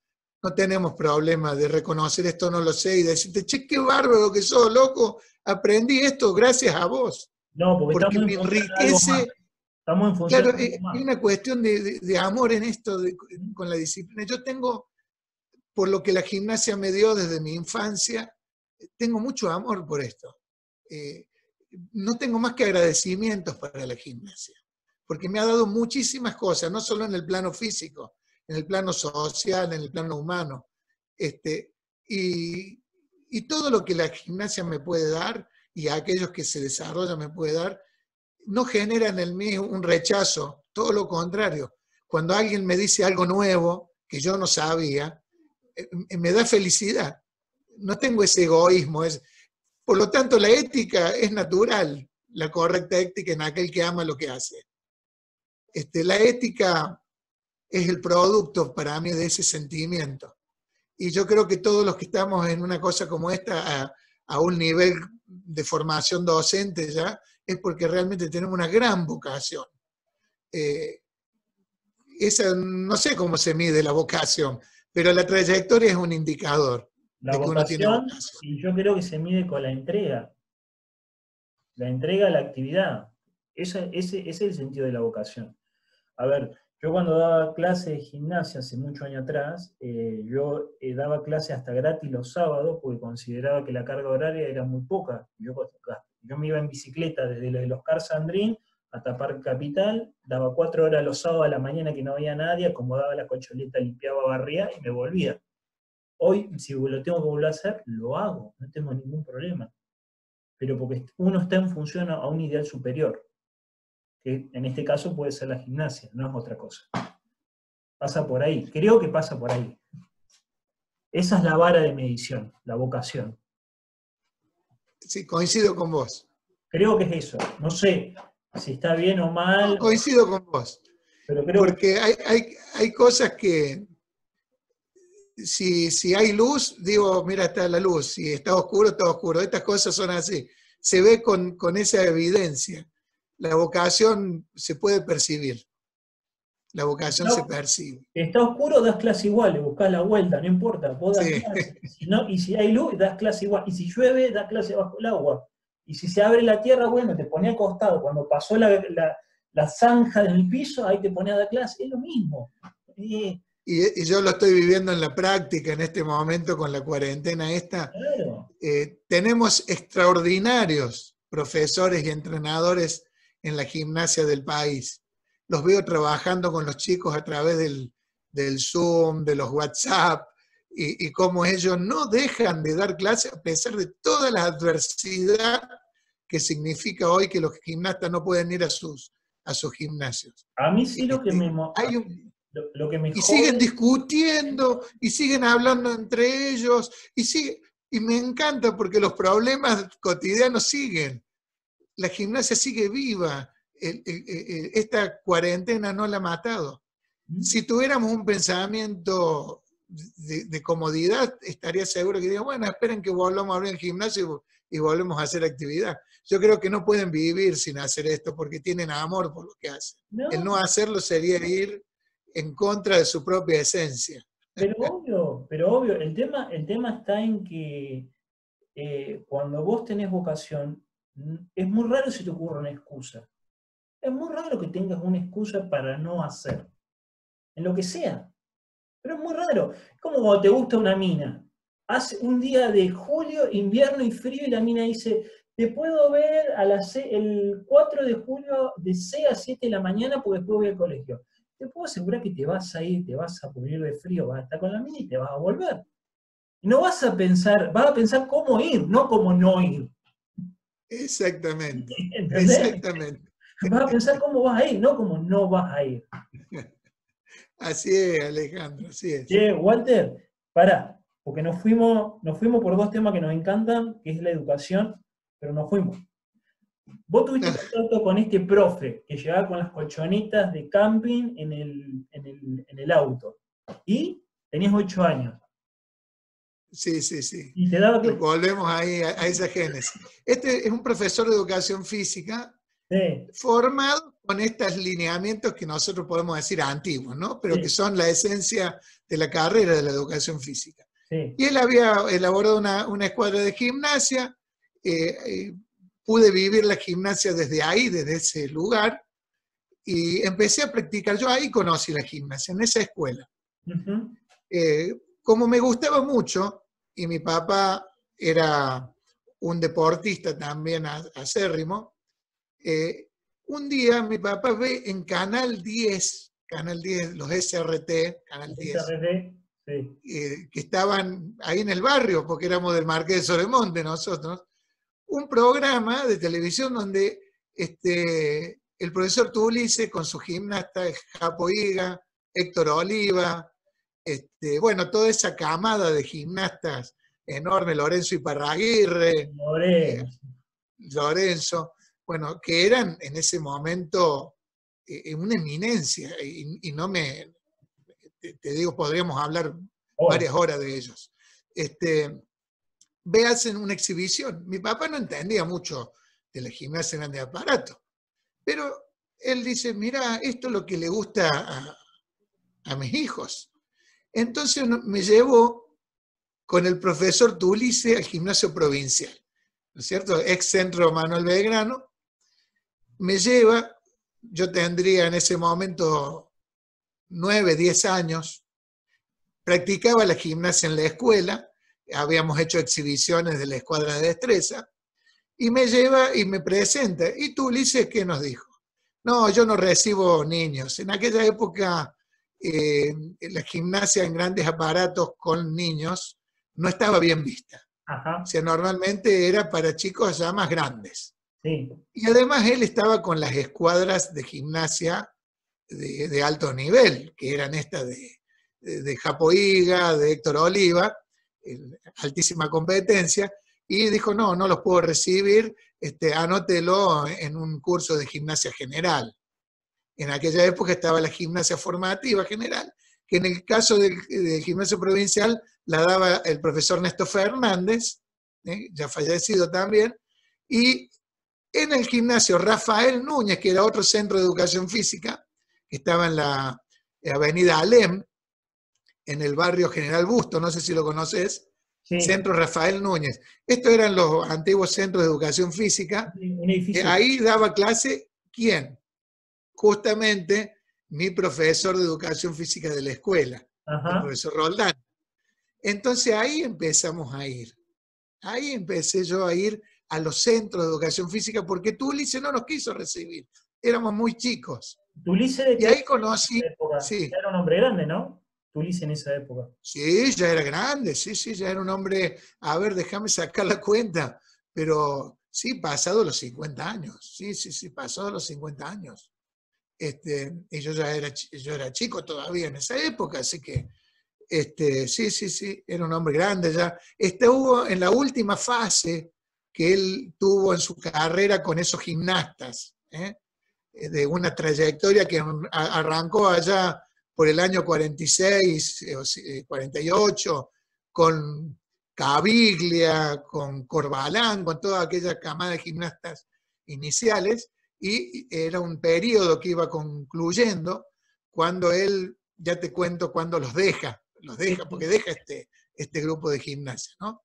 no tenemos problema de reconocer esto, no lo sé, y decirte, che, qué bárbaro que sos, loco, aprendí esto gracias a vos. No, porque me enriquece. Estamos en función Claro, de algo más. hay una cuestión de amor en esto, con la disciplina. Yo tengo, por lo que la gimnasia me dio desde mi infancia, tengo mucho amor por esto. No tengo más que agradecimientos para la gimnasia, porque me ha dado muchísimas cosas, no solo en el plano físico, en el plano social, en el plano humano. Y todo lo que la gimnasia me puede dar, y a aquellos que se desarrollan me puede dar, no generan en mí un rechazo, todo lo contrario. Cuando alguien me dice algo nuevo que yo no sabía, me da felicidad. No tengo ese egoísmo. Por lo tanto, la ética es natural, la correcta ética en aquel que ama lo que hace. La ética es el producto para mí de ese sentimiento. Y yo creo que todos los que estamos en una cosa como esta, a un nivel de formación docente ya, es porque realmente tenemos una gran vocación. Esa, no sé cómo se mide la vocación, pero la trayectoria es un indicador La de que uno tiene vocación, vocación. y yo creo que se mide con la entrega a la actividad. Ese es el sentido de la vocación. A ver, yo cuando daba clase de gimnasia hace muchos años atrás, yo daba clase hasta gratis los sábados porque consideraba que la carga horaria era muy poca. Yo me iba en bicicleta desde el Oscar Sandrín hasta Parque Capital, daba 4 horas los sábados a la mañana que no había nadie, acomodaba la colchoneta, limpiaba, barría y me volvía. Hoy, si lo tengo que volver a hacer, lo hago, no tengo ningún problema. Pero porque uno está en función a un ideal superior, que en este caso puede ser la gimnasia, no es otra cosa. Pasa por ahí, creo que pasa por ahí. Esa es la vara de medición, la vocación. Sí, coincido con vos. Creo que es eso. No sé si está bien o mal. No, coincido con vos. Pero creo porque hay cosas que, si hay luz, digo, mira, está la luz. Si está oscuro, está oscuro. Estas cosas son así. Se ve con esa evidencia. La vocación se puede percibir. La vocación se percibe. Está oscuro, das clase igual, le buscás la vuelta, no importa, vos das Sí. clase. Y si hay luz, das clase igual. Y si llueve, das clase bajo el agua. Y si se abre la tierra, bueno, te ponés acostado. Cuando pasó la zanja del piso, ahí te ponés a dar clase. Es lo mismo. Y yo lo estoy viviendo en la práctica en este momento con la cuarentena esta. Claro. Tenemos extraordinarios profesores y entrenadores en la gimnasia del país. Los veo trabajando con los chicos a través del Zoom, de los WhatsApp, y cómo ellos no dejan de dar clases a pesar de toda la adversidad que significa hoy que los gimnastas no pueden ir a sus gimnasios. A mí sí lo que me y siguen discutiendo, y siguen hablando entre ellos, y me encanta porque los problemas cotidianos siguen. La gimnasia sigue viva. Esta cuarentena no la ha matado. Si tuviéramos un pensamiento de comodidad, estaría seguro que digan, bueno, esperen que volvamos a abrir el gimnasio y volvemos a hacer actividad. Yo creo que no pueden vivir sin hacer esto porque tienen amor por lo que hacen. No. El no hacerlo sería ir en contra de su propia esencia. Pero obvio, el tema está en que cuando vos tenés vocación, es muy raro si te ocurre una excusa. Es muy raro que tengas una excusa para no hacer, en lo que sea. Pero es muy raro. Es como cuando te gusta una mina. Hace un día de julio, invierno y frío, y la mina dice, te puedo ver el 4 de julio de 6 a 7 de la mañana porque después voy al colegio. Te puedo asegurar que te vas a ir, te vas a morir de frío, vas a estar con la mina y te vas a volver. Y no vas a pensar cómo ir, no cómo no ir. Exactamente, ¿Entendés? exactamente. Vas a pensar cómo vas a ir, no cómo no vas a ir. Así es, Alejandro, así es. Che, Walter, pará, porque nos fuimos por dos temas que nos encantan, que es la educación, pero nos fuimos. Vos tuviste contacto con este profe que llegaba con las colchonitas de camping en el auto. Y tenías 8 años. Sí, sí, sí. Y te daba Volvemos ahí a esa génesis. Este es un profesor de educación física Sí, formado con estos lineamientos que nosotros podemos decir antiguos, ¿no? Pero que sí, son la esencia de la carrera de la educación física. sí. Y él había elaborado una escuadra de gimnasia, pude vivir la gimnasia desde ahí, desde ese lugar, y empecé a practicar. Yo ahí conocí la gimnasia, en esa escuela. Ujú. Como me gustaba mucho, y mi papá era un deportista también acérrimo, un día mi papá ve en Canal 10, los SRT, Canal 10, SRT, sí. que estaban ahí en el barrio, porque éramos del Marqués de Soremonte nosotros, un programa de televisión donde el profesor Tulice con su gimnasta Japo Higa, Héctor Oliva, bueno, toda esa camada de gimnastas enorme, Lorenzo Iparraguirre, Lorenzo. Lorenzo, bueno, que eran en ese momento una eminencia, y no te digo, podríamos hablar Hola. varias horas de ellos. Hacen una exhibición. Mi papá no entendía mucho de la gimnasia en de aparato, pero él dice, mira, esto es lo que le gusta a mis hijos. Entonces me llevó con el profesor Tulice al gimnasio provincial, ¿no es cierto? Ex centro Manuel Belgrano. Me lleva, yo tendría en ese momento 9, 10 años, practicaba la gimnasia en la escuela, habíamos hecho exhibiciones de la escuadra de destreza, y me lleva y me presenta. ¿Y tú, Ulises, qué nos dijo? No, yo no recibo niños. En aquella época, la gimnasia en grandes aparatos con niños no estaba bien vista. O Ajá, sea, normalmente era para chicos ya más grandes. sí. Y además él estaba con las escuadras de gimnasia de alto nivel, que eran estas de Japo Higa, de Héctor Oliva, altísima competencia, y dijo, no, no los puedo recibir, anótelo en un curso de gimnasia general. En aquella época estaba la gimnasia formativa general, que en el caso del gimnasio provincial la daba el profesor Néstor Fernández, ya fallecido también, y en el gimnasio Rafael Núñez, que era otro centro de educación física, que estaba en la avenida Alem, en el barrio General Busto, no sé si lo conoces, Sí, Centro Rafael Núñez. Estos eran los antiguos centros de educación física. un edificio. Ahí daba clase, ¿quién? Justamente mi profesor de educación física de la escuela, el Ajá. profesor Roldán. Entonces ahí empezamos a ir. Ahí empecé yo a ir a los centros de educación física porque Tulice no nos quiso recibir. Éramos muy chicos. Tulice de Y qué ahí época en conocí, esa época. Ya sí, era un hombre grande, ¿no? Tulice en esa época. sí, ya era grande, sí, sí, ya era un hombre, a ver, déjame sacar la cuenta, pero sí, pasado los 50 años, sí, sí, sí, pasado los 50 años. Y yo era chico todavía en esa época, así que sí, sí, sí, era un hombre grande ya. Estuvo en la última fase que él tuvo en su carrera con esos gimnastas, de una trayectoria que arrancó allá por el año 46, 48, con Caviglia, con Corbalán, con toda aquella camada de gimnastas iniciales, y era un periodo que iba concluyendo cuando él, ya te cuento, cuando Sí, porque sí. deja este grupo de gimnasia, ¿no?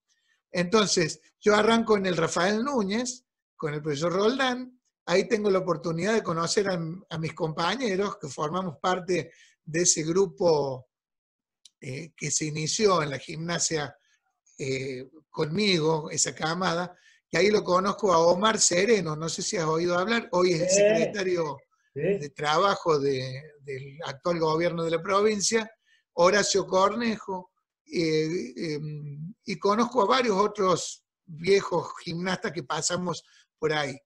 Entonces, yo arranco en el Rafael Núñez, con el profesor Roldán. Ahí tengo la oportunidad de conocer a mis compañeros que formamos parte de ese grupo que se inició en la gimnasia conmigo, esa camada, y ahí lo conozco a Omar Sereno, no sé si has oído hablar, hoy es el secretario de Trabajo del actual gobierno de la provincia, Horacio Cornejo, y conozco a varios otros viejos gimnastas que pasamos por ahí.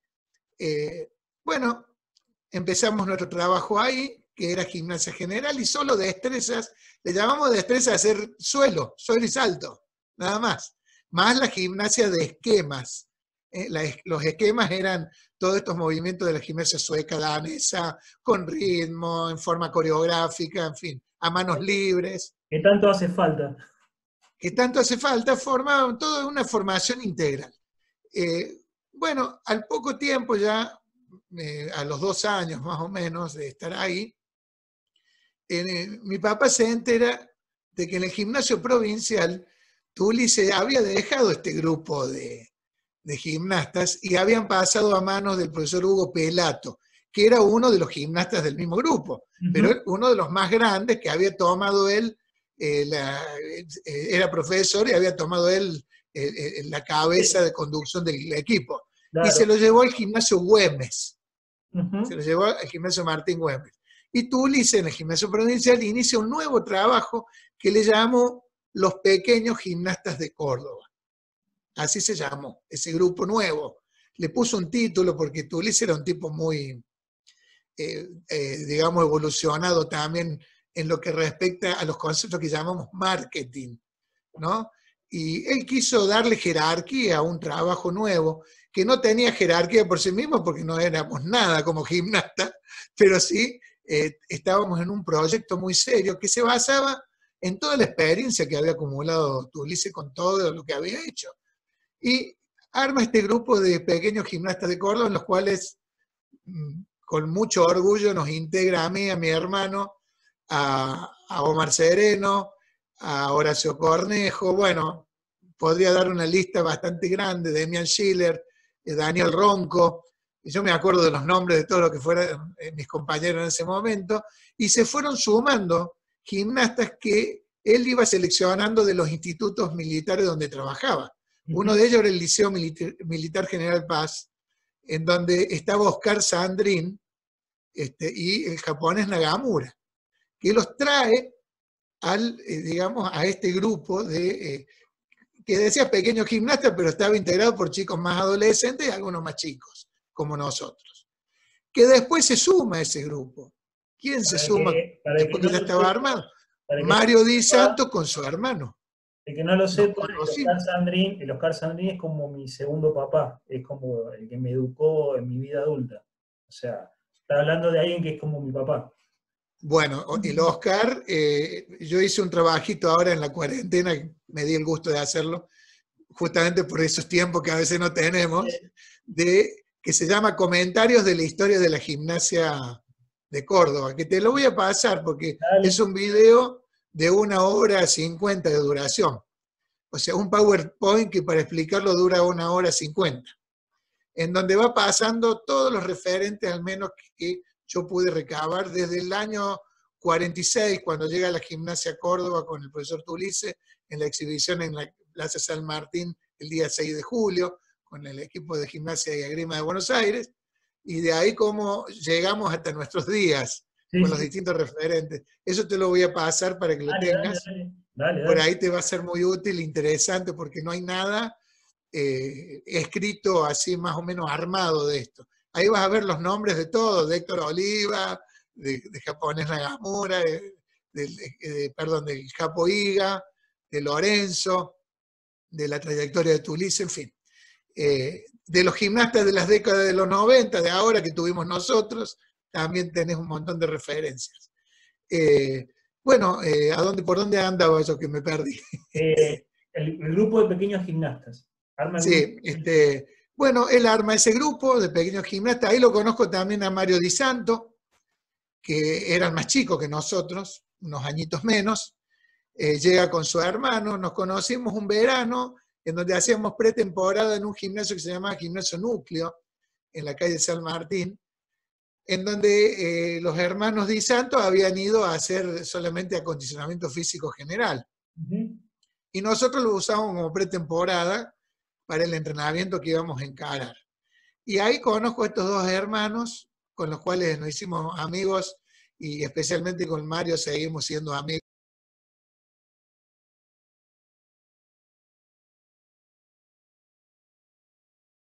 Bueno, empezamos nuestro trabajo ahí, que era gimnasia general, y solo destrezas, le llamamos destreza a hacer suelo y salto, nada más. Más la gimnasia de esquemas. Los esquemas eran todos estos movimientos de la gimnasia sueca, danesa, con ritmo, en forma coreográfica, en fin, a manos libres. ¿Qué tanto hace falta? Que tanto hace falta, formaban toda una formación integral. Bueno, al poco tiempo ya, a los 2 años más o menos de estar ahí, mi papá se entera de que en el gimnasio provincial Tuli se había dejado este grupo de gimnastas y habían pasado a manos del profesor Hugo Pelato, que era uno de los gimnastas del mismo grupo, pero uno de los más grandes que había tomado él, era profesor y había tomado él la cabeza de conducción del equipo. Claro. Y se lo llevó al gimnasio Güemes, se lo llevó al gimnasio Martín Güemes. Y Tulis en el gimnasio provincial inicia un nuevo trabajo que le llamó Los Pequeños Gimnastas de Córdoba. Así se llamó, ese grupo nuevo. Le puso un título porque Tulis era un tipo muy, digamos, evolucionado también en lo que respecta a los conceptos que llamamos marketing, ¿no? Y él quiso darle jerarquía a un trabajo nuevo, que no tenía jerarquía por sí mismo porque no éramos nada como gimnastas, pero sí estábamos en un proyecto muy serio que se basaba en toda la experiencia que había acumulado Tulice con todo lo que había hecho. Y arma este grupo de pequeños gimnastas de Córdoba, en los cuales con mucho orgullo nos integra a mí, a mi hermano, a Omar Sereno, a Horacio Cornejo, bueno, podría dar una lista bastante grande, Demian Schiller, Daniel Ronco, y yo me acuerdo de los nombres de todos los que fueron mis compañeros en ese momento, y se fueron sumando gimnastas que él iba seleccionando de los institutos militares donde trabajaba. Uno de ellos era el Liceo Militar General Paz, en donde estaba Oscar Sandrin y el japonés Nagamura, que los trae digamos, a este grupo que decía pequeños gimnastas, pero estaba integrado por chicos más adolescentes y algunos más chicos, como nosotros. Que después se suma a ese grupo. ¿Quién se suma después que ya estaba armado? Mario Di Santo con su hermano. El que no lo sepa, el Oscar Sandrin es como mi segundo papá, es como el que me educó en mi vida adulta. O sea, está hablando de alguien que es como mi papá. Bueno, el Oscar, yo hice un trabajito ahora en la cuarentena, me di el gusto de hacerlo, justamente por esos tiempos que a veces no tenemos, que se llama Comentarios de la Historia de la Gimnasia de Córdoba, que te lo voy a pasar porque es un video de 1 hora 50 de duración. O sea, un PowerPoint que para explicarlo dura 1 hora 50, en donde va pasando todos los referentes, al menos que yo pude recabar desde el año 46, cuando llega a la Gimnasia Córdoba con el profesor Tulice, en la exhibición en la Plaza San Martín el día 6 de julio, con el equipo de Gimnasia y Esgrima de Buenos Aires, y de ahí cómo llegamos hasta nuestros días, con los distintos referentes. Eso te lo voy a pasar para que lo tengas. Dale. Por ahí te va a ser muy útil, interesante, porque no hay nada escrito así más o menos armado de esto. Ahí vas a ver los nombres de todos, de Héctor Oliva, de japonés Nagamura, del Japo Higa, de Lorenzo, de la trayectoria de Tulice, en fin. De los gimnastas de las décadas de los 90, de ahora que tuvimos nosotros, también tenés un montón de referencias. Bueno, ¿por dónde andaba yo que me perdí? El grupo de pequeños gimnastas. Sí, bueno, él arma ese grupo de pequeños gimnastas. Ahí lo conozco también a Mario Di Santo, que eran más chicos que nosotros, unos añitos menos. Llega con su hermano, nos conocimos un verano en donde hacíamos pretemporada en un gimnasio que se llamaba Gimnasio Núcleo, en la calle San Martín, en donde los hermanos Di Santo habían ido a hacer solamente acondicionamiento físico general. Y nosotros lo usábamos como pretemporada para el entrenamiento que íbamos a encarar. Y ahí conozco a estos dos hermanos, con los cuales nos hicimos amigos, y especialmente con Mario seguimos siendo amigos.